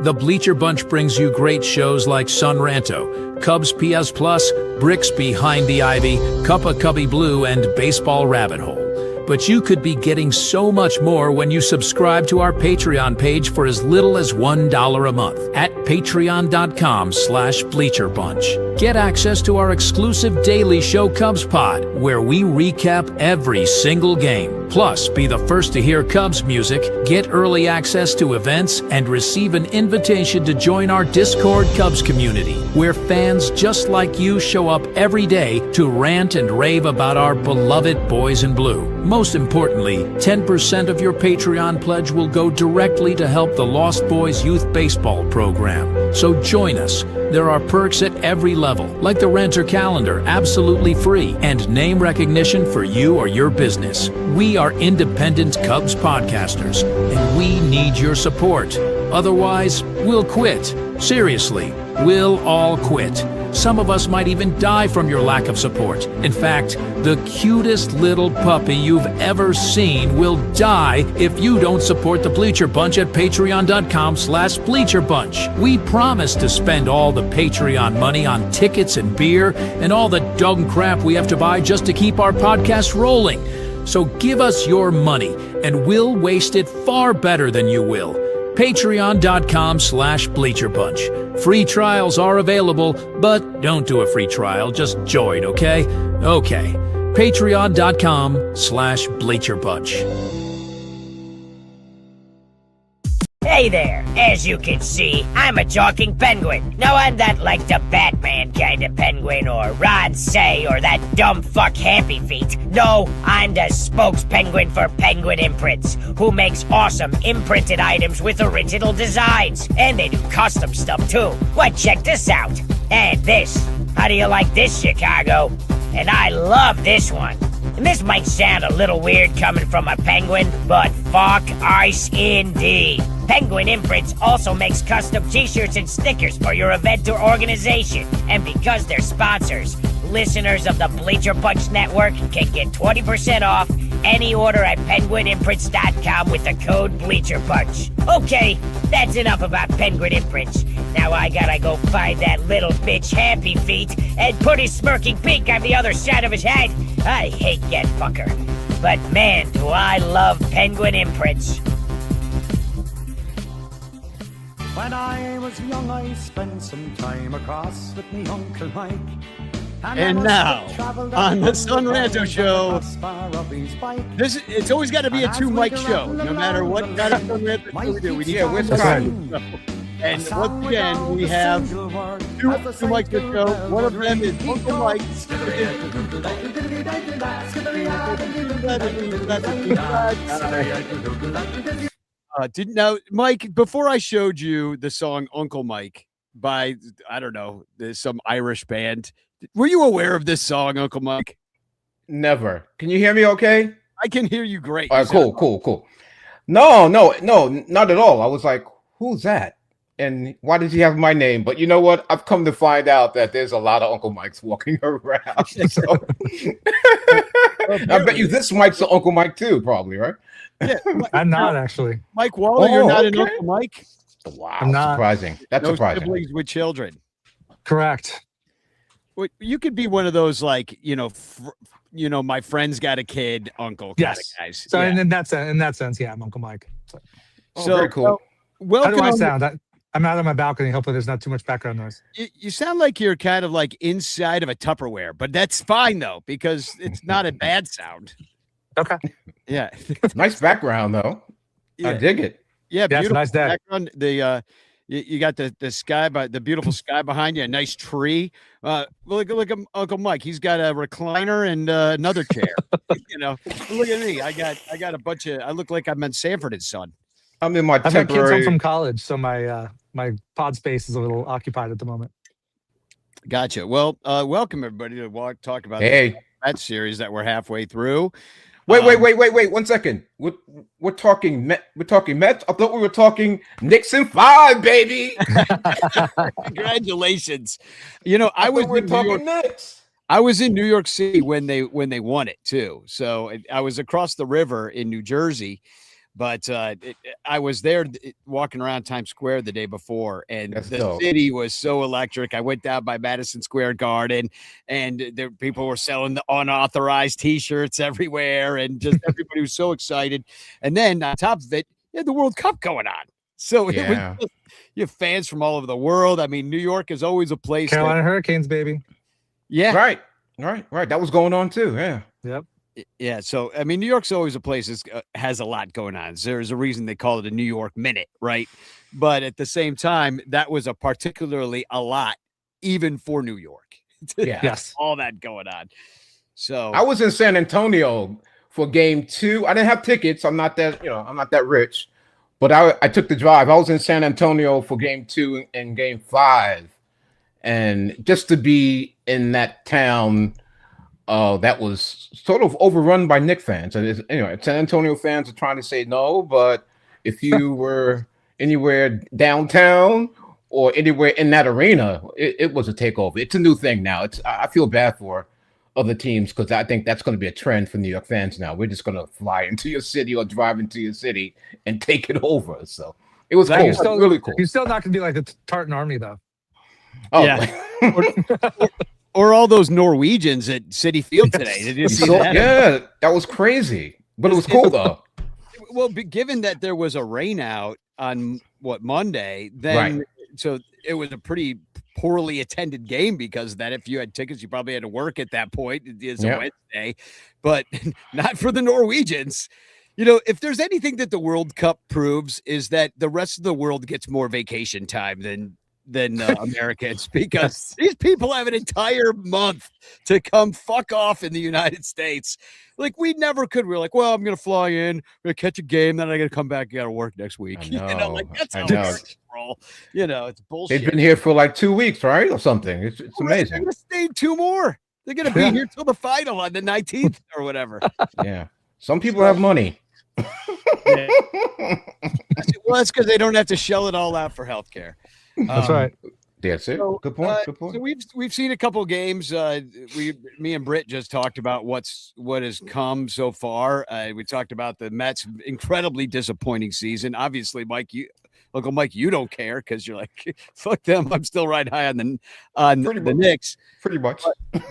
The Bleacher Bunch brings you great shows like Sun Ranto, Cubs PS Plus, Bricks Behind the Ivy, Cuppa Cubby Blue, and Baseball Rabbit Hole. But you could be getting so much more when you subscribe to our Patreon page for as little as $1 a month at patreon.com/BleacherBunch. Get access to our exclusive daily show Cubs Pod, where we recap every single game. Plus, be the first to hear Cubs music, get early access to events, and receive an invitation to join our Discord Cubs community, where fans just like you show up every day to rant and rave about our beloved boys in blue. Most importantly, 10% of your Patreon pledge will go directly to help the Lost Boys Youth Baseball program. So join us. There are perks at every level, like the Renter Calendar, absolutely free, and name recognition for you or your business. We are independent Cubs podcasters, and we need your support. Otherwise, we'll quit. Seriously, we'll all quit. Some of us might even die from your lack of support. In fact, the cutest little puppy you've ever seen will die if you don't support the Bleacher Bunch at patreon.com/BleacherBunch. We promise to spend all the Patreon money on tickets and beer and all the dog crap we have to buy just to keep our podcast rolling. So give us your money, and we'll waste it far better than you will. Patreon.com/BleacherBunch. Free trials are available, but don't do a free trial. Just join, okay? Okay. Patreon.com/BleacherBunch. Hey there! As you can see, I'm a talking penguin. No, I'm not like the Batman kind of penguin or Rod Say or that dumb fuck Happy Feet. No, I'm the spokes penguin for Penguin Imprints, who makes awesome imprinted items with original designs. And they do custom stuff too. Well, check this out. And this. How do you like this, Chicago? And I love this one. And this might sound a little weird coming from a penguin, but fuck ice indeed. Penguin Imprints also makes custom t-shirts and stickers for your event or organization. And because they're sponsors, listeners of the Bleacher Bunch Network can get 20% off any order at penguinimprints.com with the code BleacherBunch. Okay, that's enough about Penguin Imprints. Now I gotta go find that little bitch Happy Feet and put his smirking pink on the other side of his head. I hate that fucker. But man, do I love Penguin Imprints. When I was young, I spent some time across with me Uncle Mike. And now, on the Son Ranto Show, it's always got to be a two-mic show, no matter what kind of Son Ranto show we do. We need where's the show. And once again, we have two mics to show. One of them is Uncle Mike. Didn't know, Mike, before I showed you the song Uncle Mike by, I don't know, there's some Irish band. Were you aware of this song, Uncle Mike? Never. Can you hear me okay? I can hear you great. All right, cool. No, not at all. I was like, who's that? And why does he have my name? But you know what? I've come to find out that there's a lot of Uncle Mikes walking around. So I bet you this Mike's an Uncle Mike too, probably, right? Yeah, I'm not actually. Mike Waller, you're not an Uncle Mike? Wow, I'm not. surprising. That's No surprising. siblings with children. Correct. You could be one of those, like, my friend's got a kid, uncle kind Yes. of guys. So Yeah. in that sense, yeah, I'm Uncle Mike. Oh, very cool. How Welcome. do I sound? I'm out on my balcony. Hopefully, there's not too much background noise. You sound like you're kind of like inside of a Tupperware, but that's fine though, because it's not a bad sound. Okay. Yeah. Nice background though. I Yeah. dig it. Yeah, Yeah, it's a beautiful nice day. background. You got the sky, the beautiful sky behind you, a nice tree. Look at Uncle Mike. He's got a recliner and another chair. Look at me. I got a bunch of. I look like I'm in Sanford and Son. I'm in my I've got kids home temporary. from college, so my pod space is a little occupied at the moment. Gotcha. Well, welcome everybody to talk about Hey, that series that we're halfway through. wait! 1 second. We're talking Mets. I thought we were talking Knicks in 5, baby. Congratulations. I I thought was we were in New York. talking Knicks. I was in New York City when they won it too. So I was across the river in New Jersey, but I was there walking around Times Square the day before, and That's the dope. city was so electric. I went down by Madison Square Garden, and there people were selling the unauthorized T-shirts everywhere, and just everybody was so excited. And then on top of it, you had the World Cup going on. So it was Yeah. you have fans from all over the world. I mean, New York is always a place. Carolina Hurricanes, baby. Yeah. Right. That was going on too. Yeah. Yep. Yeah, so I mean, New York's always a place that has a lot going on. So there's a reason they call it a New York Minute, right? But at the same time, that was a particularly a lot, even for New York. Yeah. Yes. All that going on. So I was in San Antonio for game 2. I didn't have tickets. I'm not that rich, but I took the drive. I was in San Antonio for game 2 and game 5. And just to be in that town that was sort of overrun by Knicks fans. And San Antonio fans are trying to say no, but if you were anywhere downtown or anywhere in that arena, it was a takeover. It's a new thing now. I feel bad for other teams because I think that's going to be a trend for New York fans now. We're just going to fly into your city or drive into your city and take it over. So it was cool. Really cool. You're still not going to be like the Tartan Army, though. Oh, yeah. Or all those Norwegians at Citi Field today. Did you see that? Yeah, that was crazy. But it was cool though. Well, given that there was a rain out on Monday, then Right. so it was a pretty poorly attended game because of that. If you had tickets, you probably had to work at that point. It's a Yeah. Wednesday, but not for the Norwegians. You know, if there's anything that the World Cup proves is that the rest of the world gets more vacation time than Americans because these people have an entire month to come fuck off in the United States. Like we never could. We're like, well, I'm gonna fly in, we're gonna catch a game, then I gotta come back, gotta work next week. I You know, like know. that's I how know. Americans roll. You know, it's bullshit. They've been here for like 2 weeks, right, or something. It's They're amazing. gonna stay 2 more. They're gonna be here till the final on the 19th or whatever. Yeah. Some people have money. Yeah. Well, that's because they don't have to shell it all out for healthcare. That's right. That's it. So, Good point. Good point. So we've seen a couple games. Me and Britt just talked about what has come so far. We talked about the Mets' incredibly disappointing season. Obviously, Uncle Mike, you don't care because you're like, fuck them. I'm still riding high on the Knicks. Pretty much.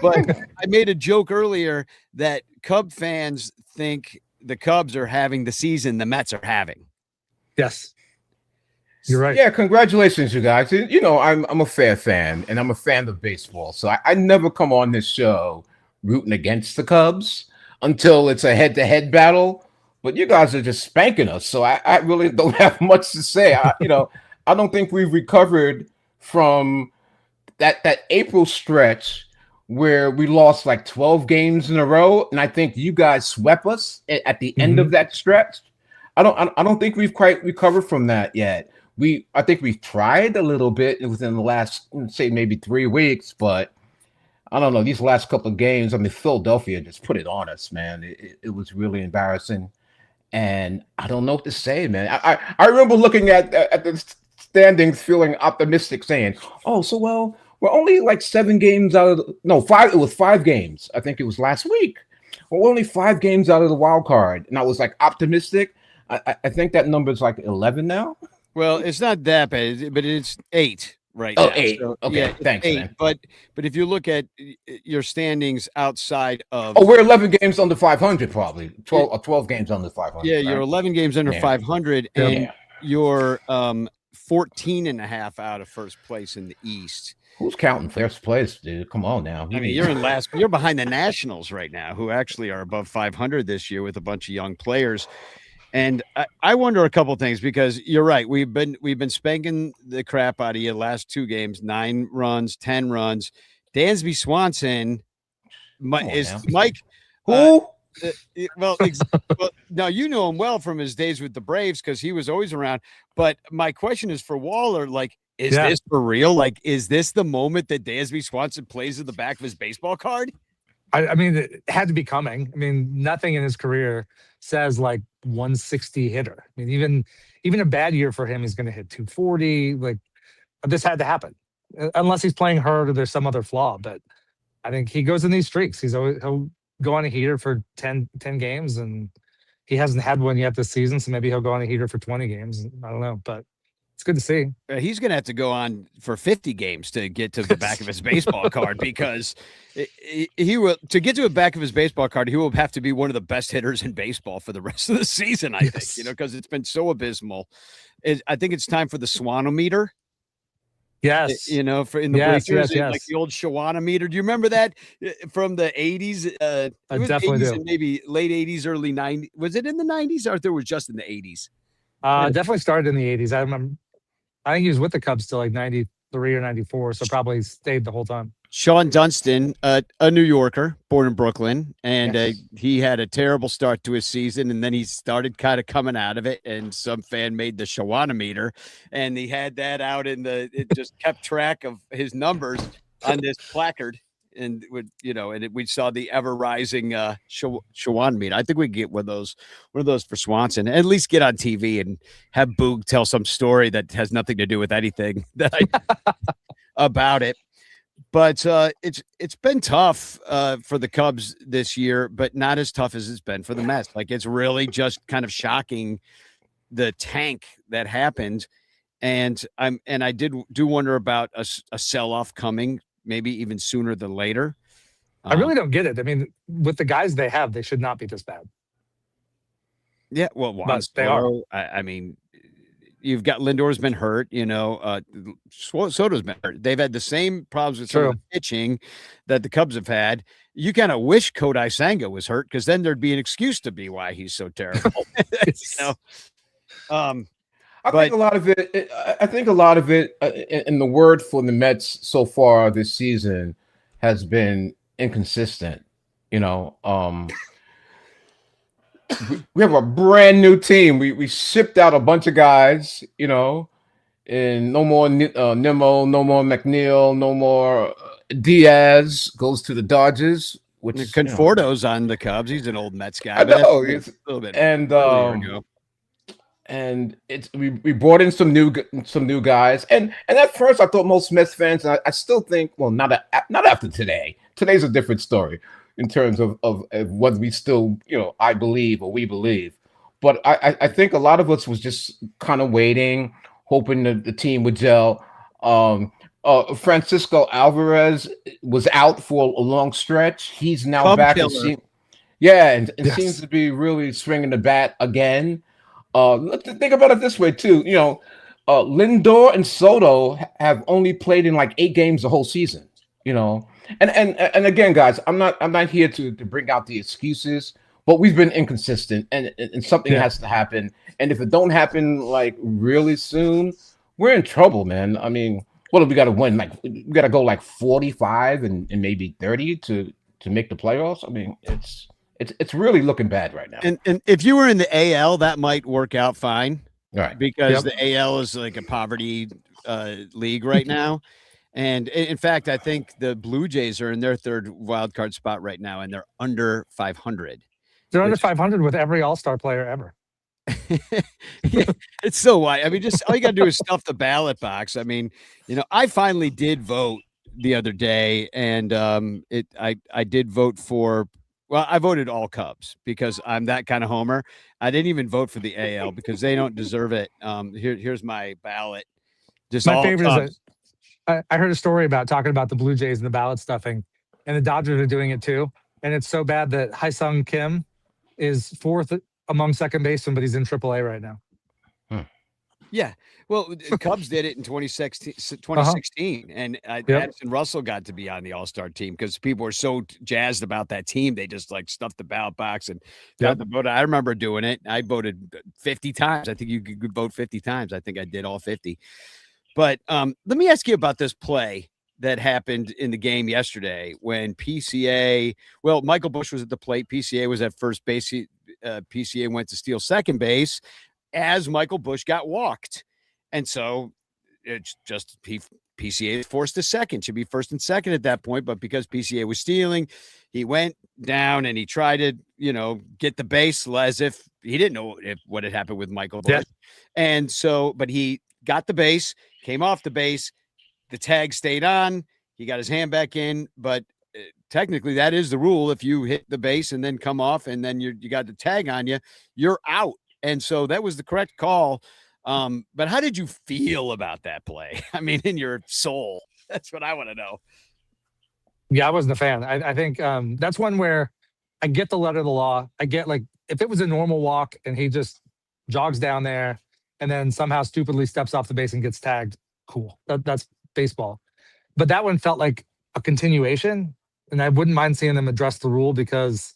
But I made a joke earlier that Cub fans think the Cubs are having the season the Mets are having. Yes. You're right. Yeah, congratulations, you guys. You know, I'm a fair fan, and I'm a fan of baseball. So I never come on this show rooting against the Cubs until it's a head-to-head battle. But you guys are just spanking us, so I really don't have much to say. I don't think we've recovered from that April stretch where we lost like 12 games in a row, and I think you guys swept us at the end of that stretch. I don't think we've quite recovered from that yet. I think we've tried a little bit within the last, say, maybe 3 weeks, but I don't know. These last couple of games, I mean, Philadelphia just put it on us, man. It was really embarrassing, and I don't know what to say, man. I remember looking at the standings, feeling optimistic, saying, "Oh, so well, we're only like 7 games out of no 5. It was 5 games. I think it was last week. We're only 5 games out of the wild card," and I was like optimistic. I think that number is like 11 now. Well, it's not that bad, but it's 8 right Oh, now. 8. So, Okay, yeah, thanks, 8. man. But if you look at your standings outside of, we're 11 games under 500, probably 12 games under 500. yeah, right? you're 11 games under 500, and Yeah. you're 14 and a half out of first place in the East. Who's counting first place, dude? Come on now. I mean, you're behind the Nationals right now, who actually are above 500 this year with a bunch of young players. And I wonder a couple things because you're right. We've been spanking the crap out of you last 2 games, 9 runs, 10 runs. Dansby Swanson is Mike. Who? Well, now you know him well from his days with the Braves because he was always around. But my question is for Waller, like, is this for real? Like, is this the moment that Dansby Swanson plays at the back of his baseball card? I mean, it had to be coming. I mean, nothing in his career says like 160 hitter. I mean, even a bad year for him, he's going to hit 240. Like, this had to happen, unless he's playing hurt or there's some other flaw. But I think he goes in these streaks. He'll go on a heater for 10 games, and he hasn't had one yet this season. So maybe he'll go on a heater for 20 games. I don't know, but it's good to see. He's going to have to go on for 50 games to get to the back of his baseball card because he will to get to the back of his baseball card. He will have to be one of the best hitters in baseball for the rest of the season. I think, because it's been so abysmal. I think it's time for the Swanometer. Yes. For in the bleachers, like the old Shawanometer. Do you remember that from the 80s? I definitely do. Maybe late 80s, early 90s. Was it in the 90s or it was just in the 80s? Definitely started in the 80s. I remember. I think he was with the Cubs till like 93 or 94, so probably stayed the whole time. Sean Dunston, a New Yorker, born in Brooklyn, and he had a terrible start to his season, and then he started kind of coming out of it, and some fan made the Shawanometer, and he had that out it just kept track of his numbers on this placard, and we saw the ever rising Shawanometer. I think we can get one of those for Swanson, at least get on TV and have Boog tell some story that has nothing to do with anything about it. But it's been tough for the Cubs this year, but not as tough as it's been for the Mets. Like, it's really just kind of shocking the tank that happened, and I do wonder about a sell-off coming, maybe even sooner than later. I really don't get it. I mean, with the guys they have, they should not be this bad. Yeah, well, but they are. I mean, you've got Lindor's been hurt, Soto's been hurt. They've had the same problems with some of True. the pitching that the Cubs have had. You kind of wish Kodai Senga was hurt because then there'd be an excuse to be why he's so terrible. I think a lot of it. I think a lot of it, and the word for the Mets so far this season has been inconsistent. We have a brand new team. We shipped out a bunch of guys. And no more Nimmo, no more McNeil, no more Diaz goes to the Dodgers. Which Conforto's on the Cubs. He's an old Mets guy. I know. It's a little bit And earlier ago. And we brought in some new guys, and at first I thought most Mets fans, and I still think, well, not after today. Today's a different story in terms of whether we still, I believe or we believe. But I think a lot of us was just kind of waiting, hoping that the team would gel. Francisco Alvarez was out for a long stretch. He's now Cub back. killer. And Yes. seems to be really swinging the bat again. Let's think about it this way too. Lindor and Soto have only played in like 8 games the whole season. And again, guys, I'm not here to bring out the excuses, but we've been inconsistent, and something has to happen. And if it don't happen like really soon, we're in trouble, man. I mean, what do we got to win? Like we got to go like 45 and maybe 30 to make the playoffs. I mean, it's really looking bad right now. And if you were in the AL, that might work out fine. Right. Because the AL is like a poverty league right now. And in fact, I think the Blue Jays are in their 3rd wild card spot right now, and they're under 500. They're under 500 with every All-Star player ever. It's so wide. I mean, just all you got to do is stuff the ballot box. I mean, I finally did vote the other day, and I did vote for. Well, I voted all Cubs because I'm that kind of homer. I didn't even vote for the AL because they don't deserve it. Here's my ballot. Just My all favorite Cubs. is I heard a story about talking about the Blue Jays and the ballot stuffing, and the Dodgers are doing it too. And it's so bad that Hyesung Kim is 4th among second basemen, but he's in AAA right now. Yeah. Well, the Cubs did it in 2016 and Addison Russell got to be on the All-Star team because people were so jazzed about that team. They just like stuffed the ballot box and got the vote. I remember doing it. I voted 50 times. I think you could vote 50 times. I think I did all 50. But let me ask you about this play that happened in the game yesterday when Michael Busch was at the plate. PCA was at first base. PCA went to steal second base as Michael Busch got walked. And so it's just PCA is forced to second, should be first and second at that point. But because PCA was stealing, he went down and he tried to, get the base as if he didn't know what had happened with Michael Busch. Yeah. And so, but he got the base, came off the base, the tag stayed on, he got his hand back in, but technically that is the rule. If you hit the base and then come off and then you got the tag on you, you're out. And so that was the correct call. But how did you feel about that play? I mean, in your soul, that's what I want to know. Yeah, I wasn't a fan. I think that's one where I get the letter of the law. I get like if it was a normal walk and he just jogs down there and then somehow stupidly steps off the base and gets tagged, cool. That's baseball. But that one felt like a continuation, and I wouldn't mind seeing them address the rule because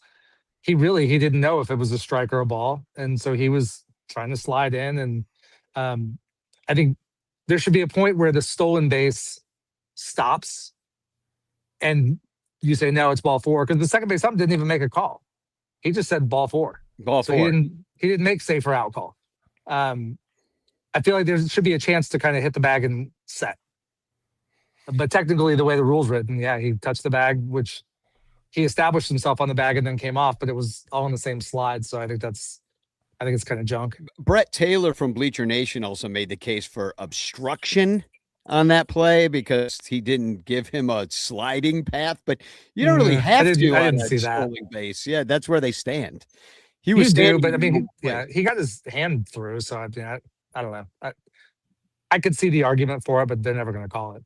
he didn't know if it was a strike or a ball, and so he was trying to slide in. And I think there should be a point where the stolen base stops, and you say no, it's ball 4, because the second base didn't even make a call. He just said ball 4. Ball 4. He didn't make safe or out call. I feel like there should be a chance to kind of hit the bag and set. But technically, the way the rule's written, he touched the bag, which he established himself on the bag and then came off, but it was all on the same slide. So I think it's kind of junk. Brett Taylor from Bleacher Nation also made the case for obstruction on that play because he didn't give him a sliding path, but you don't really have to on didn't that see that. stolen base. Yeah, that's where they stand. He You was do, standing but I mean, in he got his hand through. So I don't know. I could see the argument for it, but they're never going to call it.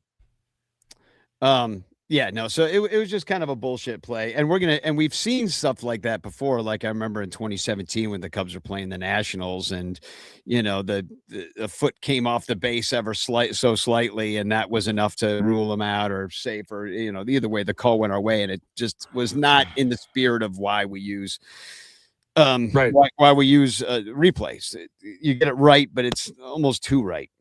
Yeah, no. So it was just kind of a bullshit play. And we've seen stuff like that before. Like I remember in 2017 when the Cubs were playing the Nationals and, the foot came off the base so slightly. And that was enough to rule them out or safe or, either way, the call went our way. And it just was not in the spirit of why we use, Right. why we use replays. You get it right, but it's almost too right.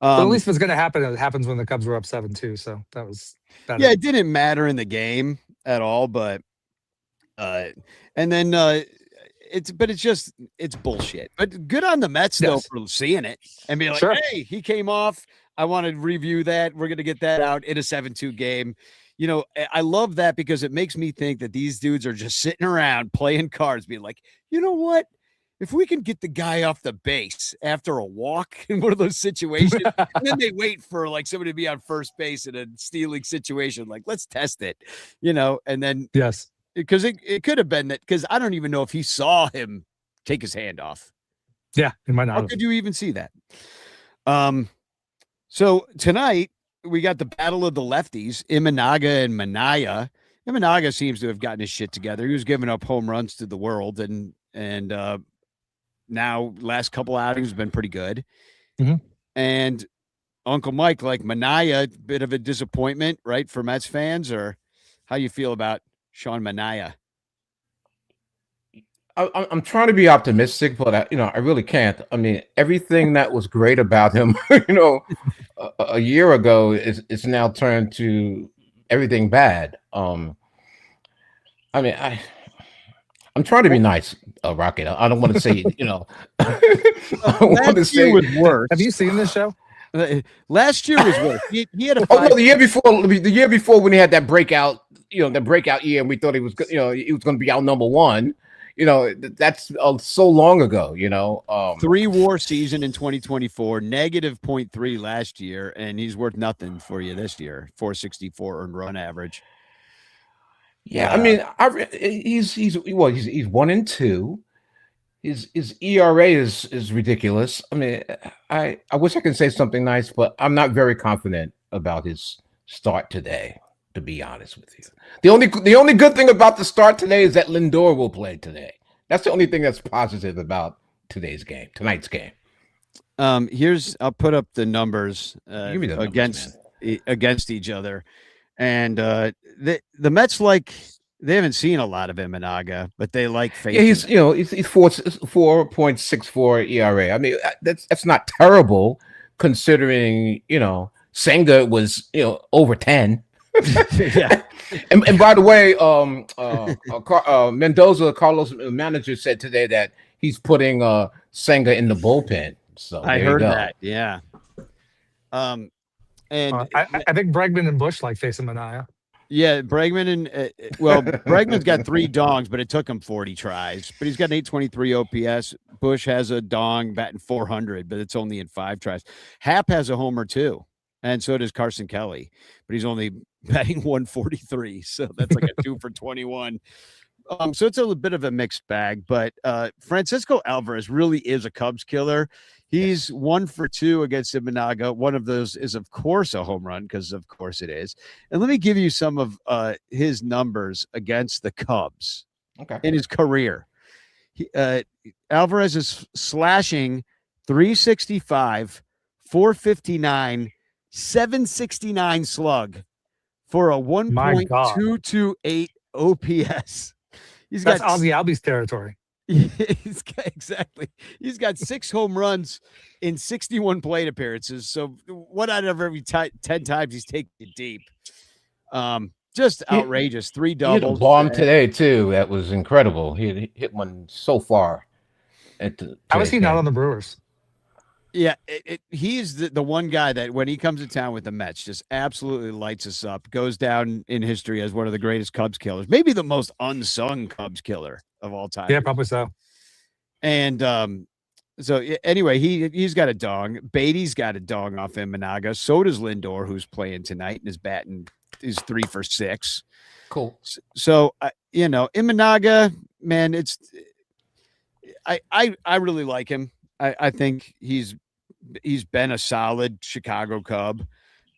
But at least if it's going to happen, it happens when the Cubs were up 7-2. So that was better. Yeah, it didn't matter in the game at all, but and then it's bullshit. But good on the Mets though for seeing it and being like, hey, he came off. I want to review that. We're gonna get that out in a 7-2 game. I love that because it makes me think that these dudes are just sitting around playing cards, being like, you know what? If we can get the guy off the base after a walk in one of those situations, and then they wait for like somebody to be on first base in a stealing situation, like let's test it, and then because it could have been that because I don't even know if he saw him take his hand off. Yeah, he might not. How could you even see that? So tonight we got the battle of the lefties, Imanaga and Manaya. Imanaga seems to have gotten his shit together. He was giving up home runs to the world and now last couple outings have been pretty good. Mm-hmm. And Uncle Mike, like Manaya, bit of a disappointment, right, for Mets fans, or how you feel about Sean Manaya? I'm trying to be optimistic, but I really can't. I mean, everything that was great about him, a year ago is now turned to everything bad. I mean, I'm trying to be nice, Rocket. I don't want to say, I want to say it was worse. Have you seen this show? Last year was worse. He had a the year before when he had that breakout, the breakout year, and we thought he was going to be our number one. That's so long ago. 3 WAR season in 2024, negative 0.3 last year, and he's worth nothing for you this year. 464 earned run average. Yeah, I mean, he's 1-2. His ERA is ridiculous. I mean, I wish I could say something nice, but I'm not very confident about his start today, to be honest with you. The only good thing about the start today is that Lindor will play today. That's the only thing that's positive about tonight's game. I'll put up the numbers, Give me the against numbers, against each other. And the Mets they haven't seen a lot of Imanaga, but they like facing. Yeah, he's 4.64 ERA. I mean, that's not terrible considering Senga was over 10. Yeah. And by the way, Mendoza, Carlos' manager, said today that he's putting Senga in the bullpen. So I heard that. Yeah. And I think Bregman and Bush like facing Manaya. Yeah, Bregman Bregman's got 3 dongs, but it took him 40 tries. But he's got an 823 OPS. Bush has a dong batting 400, but it's only in 5 tries. Happ has a homer too, and so does Carson Kelly, but he's only batting 143. So that's like a 2 for 21. So it's a little bit of a mixed bag, but Francisco Alvarez really is a Cubs killer. He's 1 for 2 against Imanaga. One of those is, of course, a home run because, of course, it is. And let me give you some of his numbers against the Cubs in his career. Alvarez is slashing 365, 459, 769 slug for a 1.228 OPS. That's Ozzie Albies territory. Exactly. He's got 6 home runs in 61 plate appearances. So 1 out of every 10 times he's taken it deep. Just outrageous. 3 doubles. He hit a bomb today too. That was incredible. He hit one so far. How is he not on the Brewers? Yeah, he's the one guy that when he comes to town with the Mets just absolutely lights us up, goes down in history as one of the greatest Cubs killers, maybe the most unsung Cubs killer of all time. Yeah, probably so. And so anyway, he's got a dong. Beatty's got a dong off Imanaga. So does Lindor, who's playing tonight and is batting 3 for 6. Cool. So Imanaga, man, I really like him. I think he's been a solid Chicago Cub,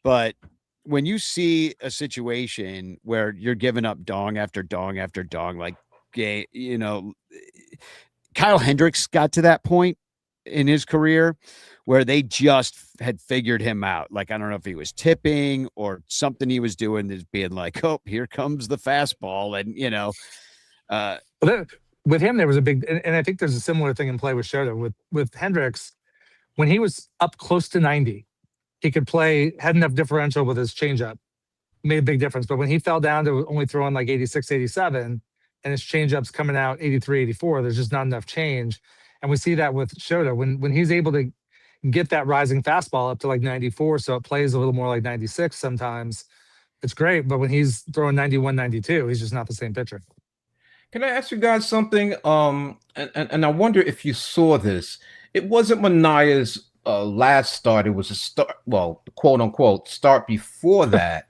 but when you see a situation where you're giving up dong after dong after dong, like Kyle Hendricks got to that point in his career where they just had figured him out. Like, I don't know if he was tipping or something he was doing is being like, oh, here comes the fastball. And, With him, there was a big, and I think there's a similar thing in play with Shota. With Hendricks, when he was up close to 90, he could play, had enough differential with his changeup, made a big difference. But when he fell down to only throwing like 86, 87, and his changeup's coming out 83, 84, there's just not enough change. And we see that with Shota. When he's able to get that rising fastball up to like 94, so it plays a little more like 96 sometimes, it's great. But when he's throwing 91, 92, he's just not the same pitcher. Can I ask you guys something? And I wonder if you saw this. It wasn't Manaya's last start. It was a start, well, quote unquote, start before that.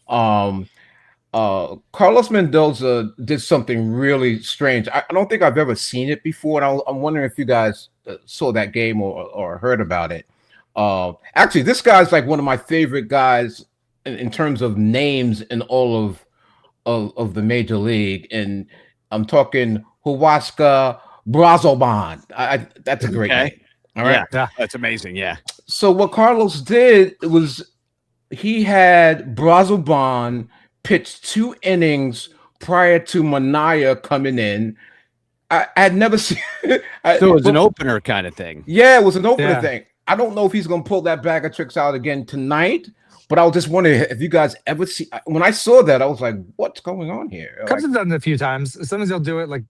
Carlos Mendoza did something really strange. I don't think I've ever seen it before, and I'm wondering if you guys saw that game or heard about it. Actually, this guy's like one of my favorite guys in terms of names in all of the major league, and I'm talking Huasca Brazoban. That's a great name. All right, yeah, that's amazing. Yeah. So what Carlos did was he had Brazoban pitched 2 innings prior to Manaya coming in. I had never seen so it was an opener kind of thing. Yeah, it was an opener thing. I don't know if he's going to pull that bag of tricks out again tonight, but I was just wondering if you guys ever see. When I saw that, I was like, "What's going on here?" Cubs have done it a few times. Sometimes they'll do it like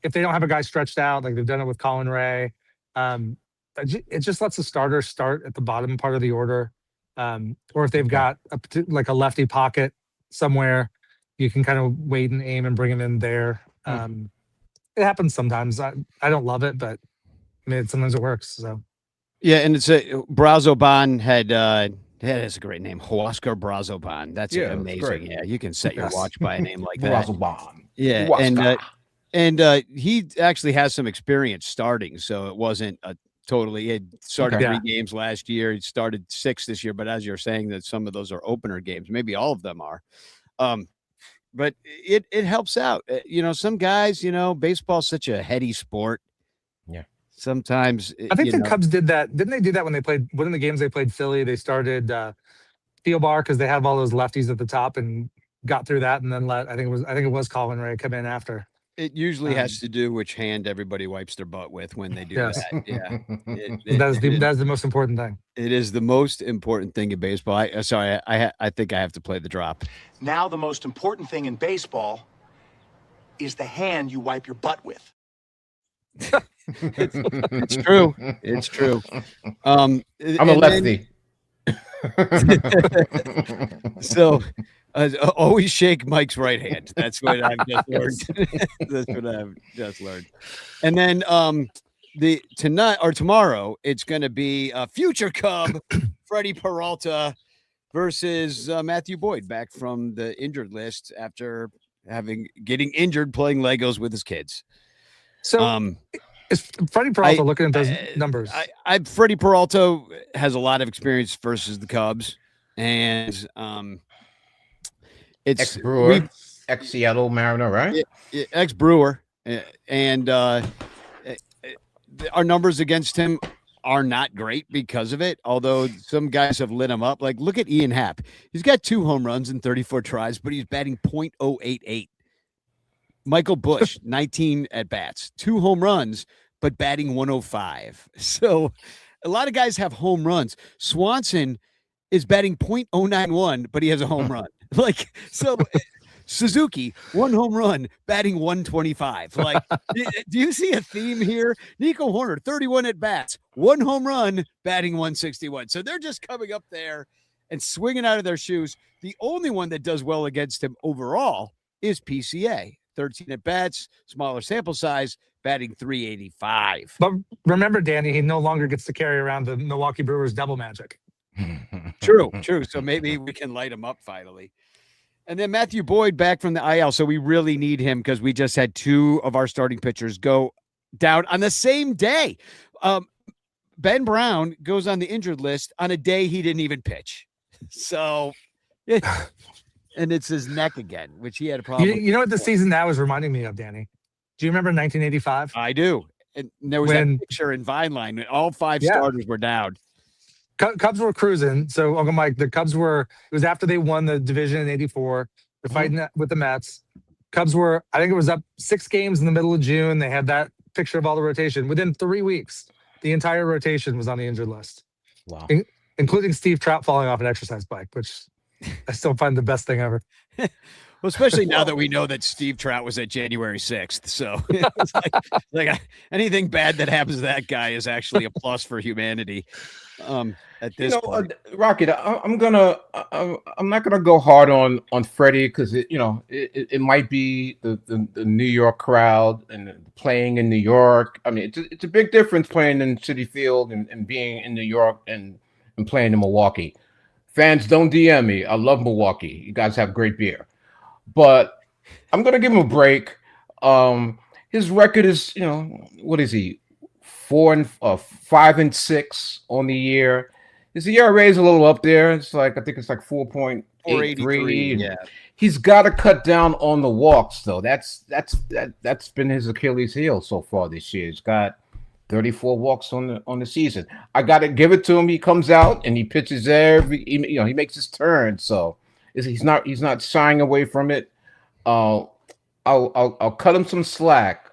if they don't have a guy stretched out, like they've done it with Colin Ray. It just lets the starter start at the bottom part of the order, or if they've got like a lefty pocket somewhere, you can kind of wait and aim and bring him in there. It happens sometimes. I don't love it, but I mean, sometimes it works. So yeah, and it's a Brazoban had that's a great name, Huascar Brazoban. That's amazing. Yeah, you can set your watch by a name like that. Brazoban. Yeah, and he actually has some experience starting, so it wasn't a totally. He had started 3 games last year. He started 6 this year, but as you're saying, that some of those are opener games. Maybe all of them are. But it helps out. Some guys, baseball's such a heady sport. Yeah. Sometimes I think the Cubs did that. Didn't they do that when they played one of the games they played Philly? They started Theobar because they have all those lefties at the top and got through that, and then I think it was Colin Ray come in after. It usually has to do which hand everybody wipes their butt with when they do that. Yeah, that's the most important thing. It is the most important thing in baseball. I think I have to play the drop. Now the most important thing in baseball is the hand you wipe your butt with. It's true. It's true. I'm a lefty. So always shake Mike's right hand. That's what I've just learned. That's what I've just learned. And then tomorrow it's going to be a future Cub, Freddie Peralta versus Matthew Boyd, back from the injured list after getting injured playing Legos with his kids. So is Freddie Peralta looking at those numbers? Freddie Peralta has a lot of experience versus the Cubs, and it's ex-Brewer, ex-Seattle Mariner, right? Ex-Brewer, and our numbers against him are not great because of it, although some guys have lit him up. Like, look at Ian Happ. He's got 2 home runs in 34 tries, but he's batting .088. Michael Busch, 19 at-bats, 2 home runs, but batting 105. So a lot of guys have home runs. Swanson is batting .091, but he has a home run. Suzuki, 1 home run, batting 125. Like, do you see a theme here? Nico Horner, 31 at-bats, 1 home run, batting 161. So they're just coming up there and swinging out of their shoes. The only one that does well against him overall is PCA. 13 at-bats, smaller sample size, batting 385. But remember, Danny, he no longer gets to carry around the Milwaukee Brewers double magic. True. So maybe we can light him up finally. And then Matthew Boyd back from the IL. So we really need him because we just had 2 of our starting pitchers go down on the same day. Ben Brown goes on the injured list on a day he didn't even pitch. So, and it's his neck again, which he had a problem. You know what the season now is reminding me of, Danny? Do you remember 1985? I do. And there was When- that picture in Vine Line when all 5 Yeah. starters were down. Cubs were cruising. So Uncle Mike, the Cubs were, it was after they won the division in 84. They're fighting with the Mets. Cubs were, I think it was up 6 games in the middle of June. They had that picture of all the rotation. Within 3 weeks, the entire rotation was on the injured list. Wow. Including Steve Trout falling off an exercise bike, which I still find the best thing ever. Well, especially now that we know that Steve Trout was at January 6th. So it's like anything bad that happens to that guy is actually a plus for humanity. At this point. Rocket, I'm not gonna go hard on Freddie because it might be the New York crowd and playing in New York. I mean, it's a big difference playing in Citi Field and being in New York and playing in Milwaukee. Fans, don't DM me. I love Milwaukee. You guys have great beer, but I'm gonna give him a break. His record is, what is he? 5-6 on the year. His ERA is a little up there. It's like, I think it's like 4.83. Yeah. He's got to cut down on the walks, though. That's been his Achilles heel so far this year. He's got 34 walks on the season. I got to give it to him. He comes out and he pitches he makes his turn. So he's not shying away from it. I'll cut him some slack.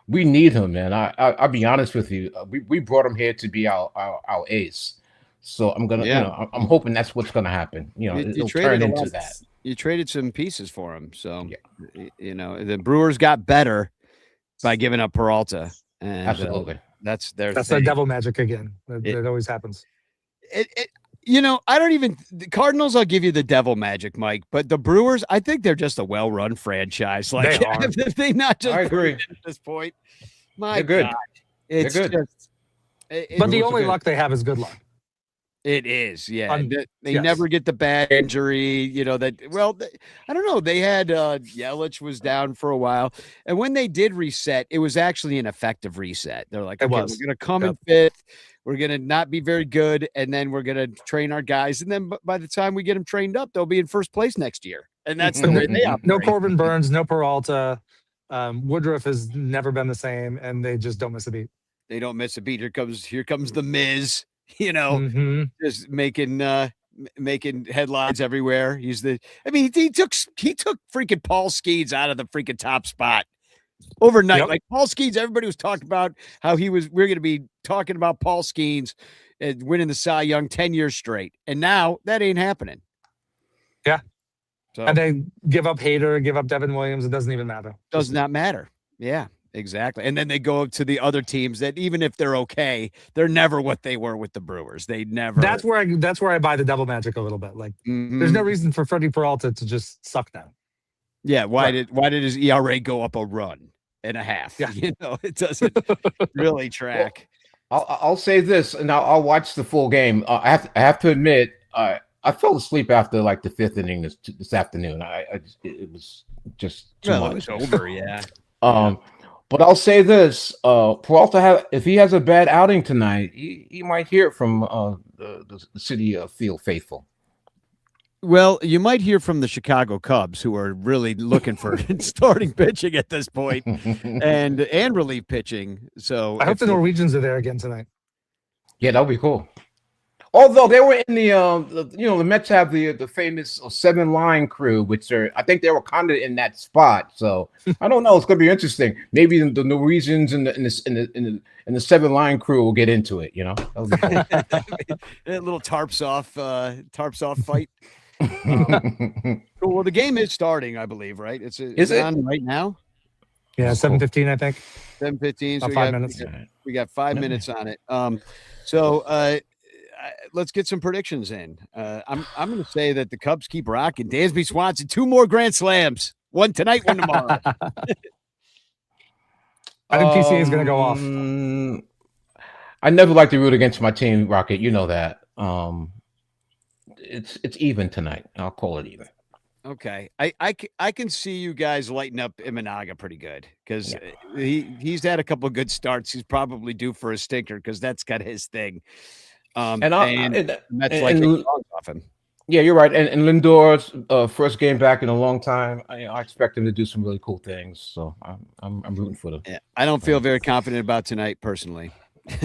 We need him, man. I'll be honest with you. We brought him here to be our ace. So I'm gonna, I'm hoping that's what's gonna happen. It'll turn into that. You traded some pieces for him, so the Brewers got better by giving up Peralta. And, Absolutely, that's the devil magic again. That always happens. I don't even the Cardinals. I'll give you the devil magic, Mike. But the Brewers, I think they're just a well-run franchise. Like, if they not just, I agree at this point. They're good. God, it's They're good. But the only luck they have is good luck. It is, yeah. They yes. never get the bad injury, I don't know. They had Yelich was down for a while, and when they did reset, it was actually an effective reset. They're like, okay, we're going to come in fifth. We're going to not be very good, and then we're going to train our guys, and then by the time we get them trained up, they'll be in first place next year. And that's the way they operate. No Corbin Burns, no Peralta. Woodruff has never been the same, and they just don't miss a beat. They don't miss a beat. Here comes the Miz. Just making headlines everywhere. He took freaking Paul Skeens out of the freaking top spot overnight. Yep. Like Paul Skeens, everybody was talking about how we're going to be talking about Paul Skeens and winning the Cy Young 10 years straight. And now that ain't happening. Yeah. So, and they give up Hader, give up Devin Williams. It doesn't even matter. Does not matter. Yeah. Exactly. And then they go to the other teams that even if they're okay, they're never what they were with the Brewers. They never. That's where I buy the devil magic a little bit. Like there's no reason for Freddie Peralta to just suck now. Yeah. Why did his ERA go up a run and a half? Yeah. It doesn't really track. Well, I'll say this, and I'll watch the full game. I have to admit, I fell asleep after like the 5th inning this afternoon. It was just too much. It was over. Yeah. But I'll say this: Peralta, if he has a bad outing tonight, he might hear it from the Citi Field faithful. Well, you might hear from the Chicago Cubs, who are really looking for starting pitching at this point, and relief pitching. So I hope the Norwegians are there again tonight. Yeah, that would be cool. Although they were in the Mets have the famous 7-line crew, which I think they were kind of in that spot. So I don't know. It's going to be interesting. Maybe the Norwegians and the 7-line crew will get into it. That would be cool. A little tarps off fight. Cool. Well, the game is starting, I believe. Right? Is it on right now? Yeah, 7:15, I think. 7:15. So 5 minutes. We got 5 minutes on it. So let's get some predictions in. I'm going to say that the Cubs keep rocking. Dansby Swanson, 2 more grand slams. One tonight, one tomorrow. I think PCA is going to go off. I never like to root against my team, Rocket. You know that. It's even tonight. I'll call it even. Okay. I can see you guys lighting up Imanaga pretty good because he's had a couple of good starts. He's probably due for a stinker because that's got his thing. Mets like off him. Yeah, you're right. And Lindor's first game back in a long time. I expect him to do some really cool things. So I'm rooting for them. Yeah, I don't feel very confident about tonight personally.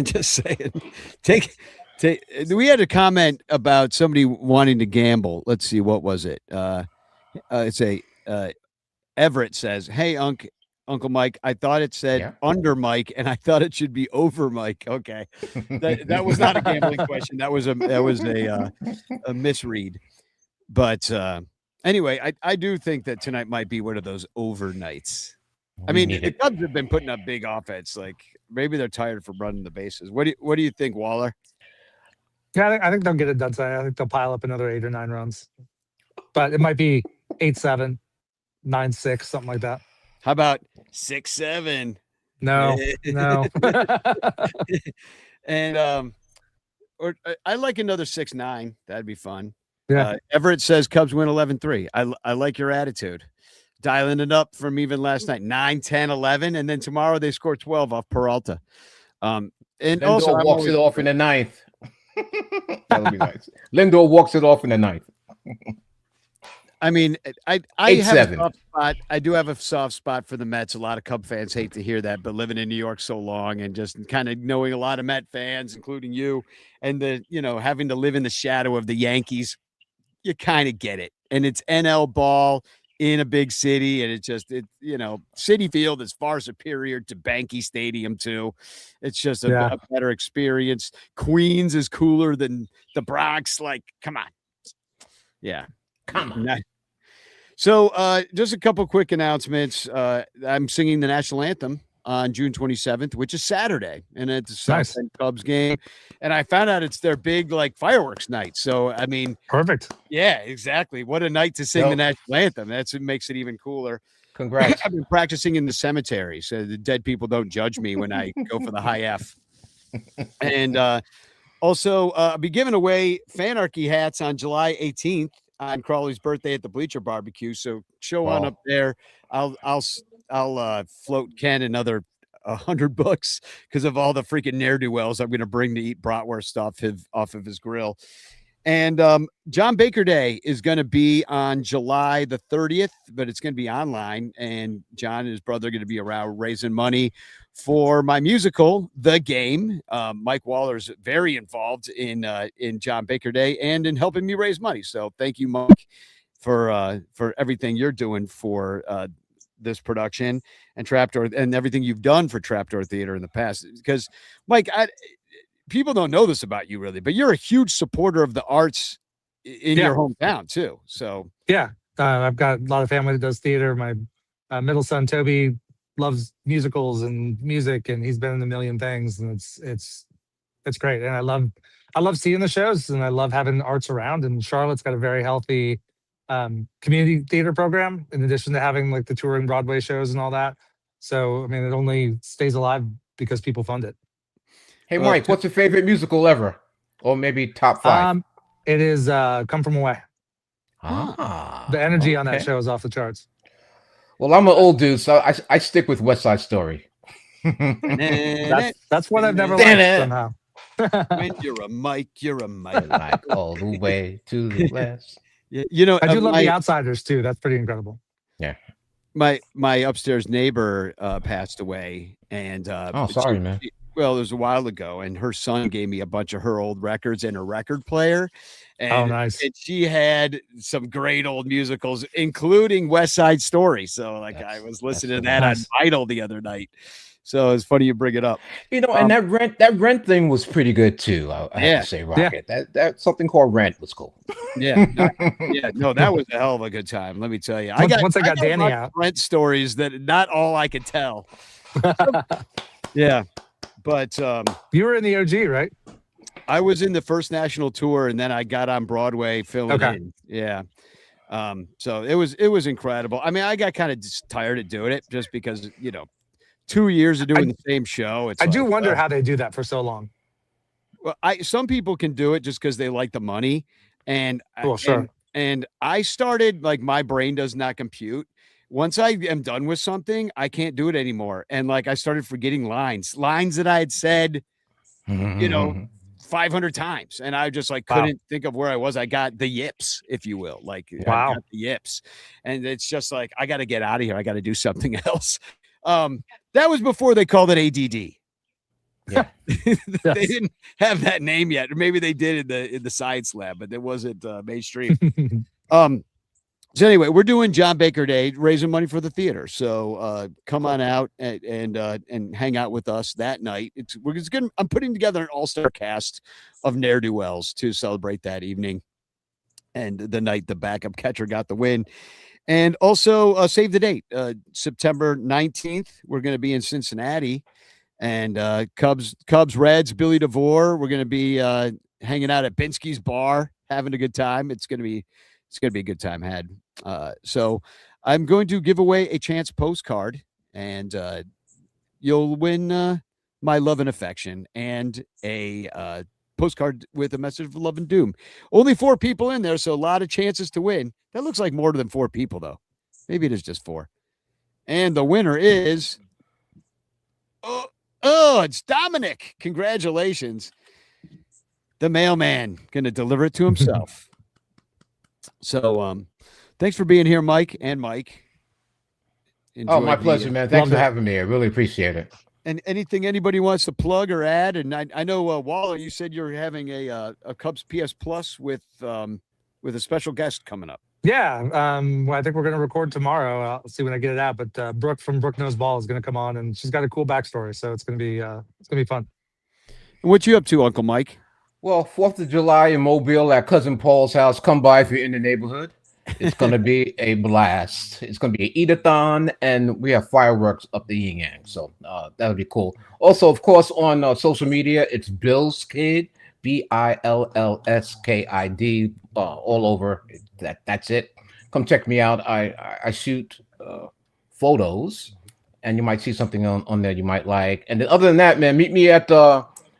Just saying. Take. We had a comment about somebody wanting to gamble. Let's see, what was it? It's a Everett says, "Hey, Uncle Mike, I thought it said Yeah. under Mike, and I thought it should be over Mike." Okay, that was not a gambling question. That was a misread. But anyway, I do think that tonight might be one of those overnights. I We mean, need the it. Cubs have been putting up big offense. Like maybe they're tired from running the bases. What do you think, Waller? Yeah, I think they'll get it done tonight. I think they'll pile up another 8 or 9 runs, but it might be 8-7, 9-6, something like that. How about 6-7? No, no. And or I like another 6-9. That'd be fun. Yeah. Everett says Cubs win 11-3. I like your attitude. Dialing it up from even last night, 9, 10, 11, and then tomorrow they score 12 off Peralta. And Lindor also walks it off in the ninth. That'll be nice. Lindor walks it off in the ninth. I mean, I 8-7. have a soft spot. I do have a soft spot for the Mets. A lot of Cub fans hate to hear that, but living in New York so long and just kind of knowing a lot of Met fans, including you, and having to live in the shadow of the Yankees, you kind of get it. And it's NL ball in a big city, and Citi Field is far superior to Banky Stadium too. It's just a better experience. Queens is cooler than the Bronx. Like, come on. Yeah. Come on. So just a couple quick announcements. I'm singing the national anthem on June 27th, which is Saturday, and it's a South End Cubs game. And I found out it's their big fireworks night. So I mean, Perfect. Yeah, exactly. What a night to sing the national anthem. That's what makes it even cooler. Congrats. I've been practicing in the cemetery, so the dead people don't judge me when I go for the high F. And also, I'll be giving away Fanarchy hats on July 18th. On Crawley's birthday at the Bleacher Barbecue, so show on up there. I'll float Ken another $100 because of all the freaking ne'er-do-wells I'm going to bring to eat bratwurst off of his grill. And John Baker Day is going to be on July the 30th, but it's going to be online. And John and his brother are going to be around raising money for my musical, The Game. Mike Waller's very involved in John Baker Day and in helping me raise money. So thank you, Mike, for everything you're doing for this production and Trapdoor and everything you've done for Trapdoor Theater in the past. Because, Mike, people don't know this about you really, but you're a huge supporter of the arts in your hometown too. So yeah, I've got a lot of family that does theater. My middle son Toby loves musicals and music, and he's been in a million things, and it's great. And I love seeing the shows, and I love having arts around. And Charlotte's got a very healthy community theater program, in addition to having the touring Broadway shows and all that. So I mean, it only stays alive because people fund it. Hey, Mike, what's your favorite musical ever? Or maybe top 5? It is Come From Away. The energy on that okay. show is off the charts. Well, I'm an old dude, so I stick with West Side Story. That's what I've never liked somehow. When you're a Mike, you're a Mike. Like all the way to the west. Yeah, I do love The Outsiders too. That's pretty incredible. Yeah. My upstairs neighbor passed away, and sorry, man. Well, it was a while ago, and her son gave me a bunch of her old records and a record player. And, nice. And she had some great old musicals, including West Side Story. So, I was listening to that on Idol the other night. So it's funny you bring it up. And that rent thing was pretty good too. I have to say, Rocket. Yeah. That something called Rent was cool. Yeah, that was a hell of a good time. Let me tell you. Once I got Danny out, Rent stories that not all I could tell. Yeah. But you were in the OG, right? I was in the first national tour, and then I got on Broadway filling in. Yeah. So it was incredible. I mean, I got kind of just tired of doing it just because, 2 years of doing the same show. I do wonder how they do that for so long. Well, some people can do it just because they like the money. And sure. And I started my brain does not compute. Once I am done with something, I can't do it anymore. And I started forgetting lines that I had said, 500 times, and I just like couldn't think of where I was. I got the yips, if you will. Like, I got the yips, and it's just like, I got to get out of here. I got to do something else. That was before they called it ADD. Yeah. They didn't have that name yet. Or maybe they did in the science lab, but it wasn't mainstream. So anyway, we're doing John Baker Day, raising money for the theater. So come on out and hang out with us that night. It's good. I'm putting together an all-star cast of ne'er-do-wells to celebrate that evening, and the night the backup catcher got the win. And also save the date, September 19th. We're going to be in Cincinnati, and Cubs Reds, Billy DeVore. We're going to be hanging out at Binsky's Bar, having a good time. It's going to be a good time had. So I'm going to give away a chance postcard, and you'll win my love and affection and a postcard with a message of love and doom. Only 4 people in there, so a lot of chances to win. That looks like more than 4 people, though. Maybe it is just 4. And the winner is it's Dominic. Congratulations. The mailman going to deliver it to himself. So thanks for being here, Mike and Mike. Enjoyed my pleasure, man. Thanks for having me. I really appreciate it. And anything anybody wants to plug or add? And I know Waller, you said you're having a Cubs PS Plus with a special guest coming up. Yeah, well, I think we're going to record tomorrow. I'll see when I get it out. But Brooke from Brooke Knows Ball is going to come on, and she's got a cool backstory, so it's going to be fun. And what you up to, Uncle Mike? Well, 4th of July in Mobile at Cousin Paul's house. Come by if you're in the neighborhood. It's going to be a blast. It's going to be an eat-a-thon, and we have fireworks up the yin-yang. So that'll be cool. Also, of course, on social media, it's Bill's Kid, BILLSKID, all over. That's it. Come check me out. I shoot photos, and you might see something on there you might like. And then other than that, man, meet me at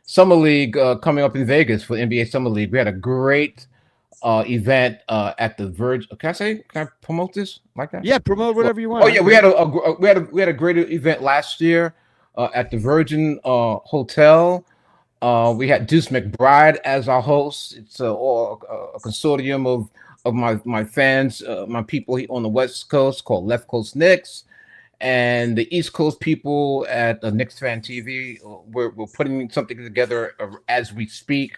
Summer League coming up in Vegas for NBA Summer League. We had a great event at the Virgin. Can I promote this like that? Yeah, promote whatever you want. Oh yeah, we had a great event last year at the Virgin Hotel. We had Deuce McBride as our host. It's a consortium of my fans, my people on the West Coast called Left Coast Knicks, and the East Coast people at Knicks Fan TV. We're putting something together as we speak.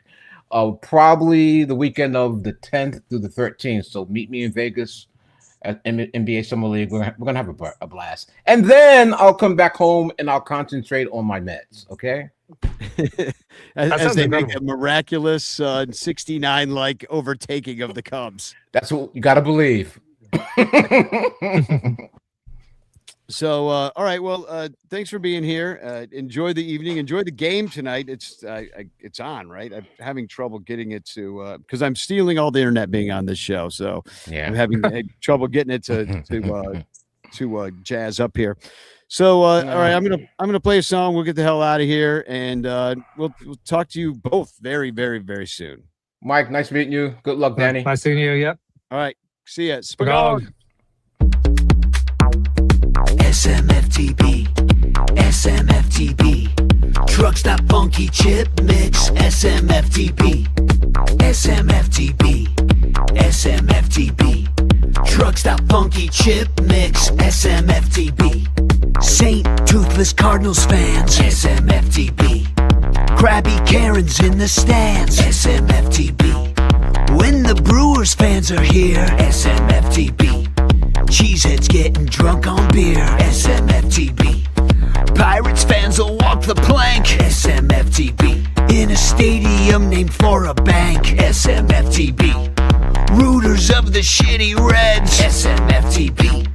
Probably the weekend of the 10th through the 13th. So meet me in Vegas at NBA Summer League. We're gonna have a blast, and then I'll come back home and I'll concentrate on my Mets. Okay. as they make a miraculous 69 like overtaking of the Cubs. That's what you got to believe. So, all right. Well, thanks for being here. Enjoy the evening. Enjoy the game tonight. It's on, right? I'm having trouble getting it to because I'm stealing all the internet being on this show. So yeah, I'm having trouble getting it to jazz up here. So, all right, I'm gonna play a song. We'll get the hell out of here, and we'll talk to you both very, very, very soon. Mike, nice meeting you. Good luck, Danny. Nice seeing you. Yep. All right. See ya. Spagog. SMFTB, SMFTB. Truck stop funky chip mix. SMFTB, SMFTB, SMFTB. Truck stop funky chip mix. SMFTB. Saint Toothless Cardinals fans. SMFTB. Krabby Karens in the stands. SMFTB. When the Brewers fans are here. SMFTB. Cheeseheads getting drunk on beer. SMFTB. Pirates fans will walk the plank. SMFTB. In a stadium named for a bank. SMFTB. Rooters of the shitty Reds. SMFTB.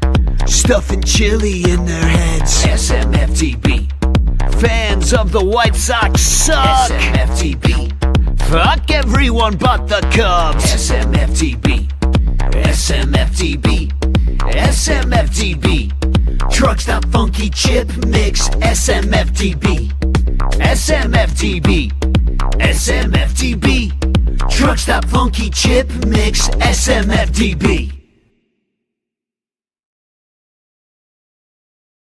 Stuffing chili in their heads. SMFTB. Fans of the White Sox suck. SMFTB. Fuck everyone but the Cubs. SMFTB. SMFTB. SMFTB. Truck stop funky chip mix. SMFTB. SMFTB. SMFTB. Truck stop funky chip mix. SMFTB.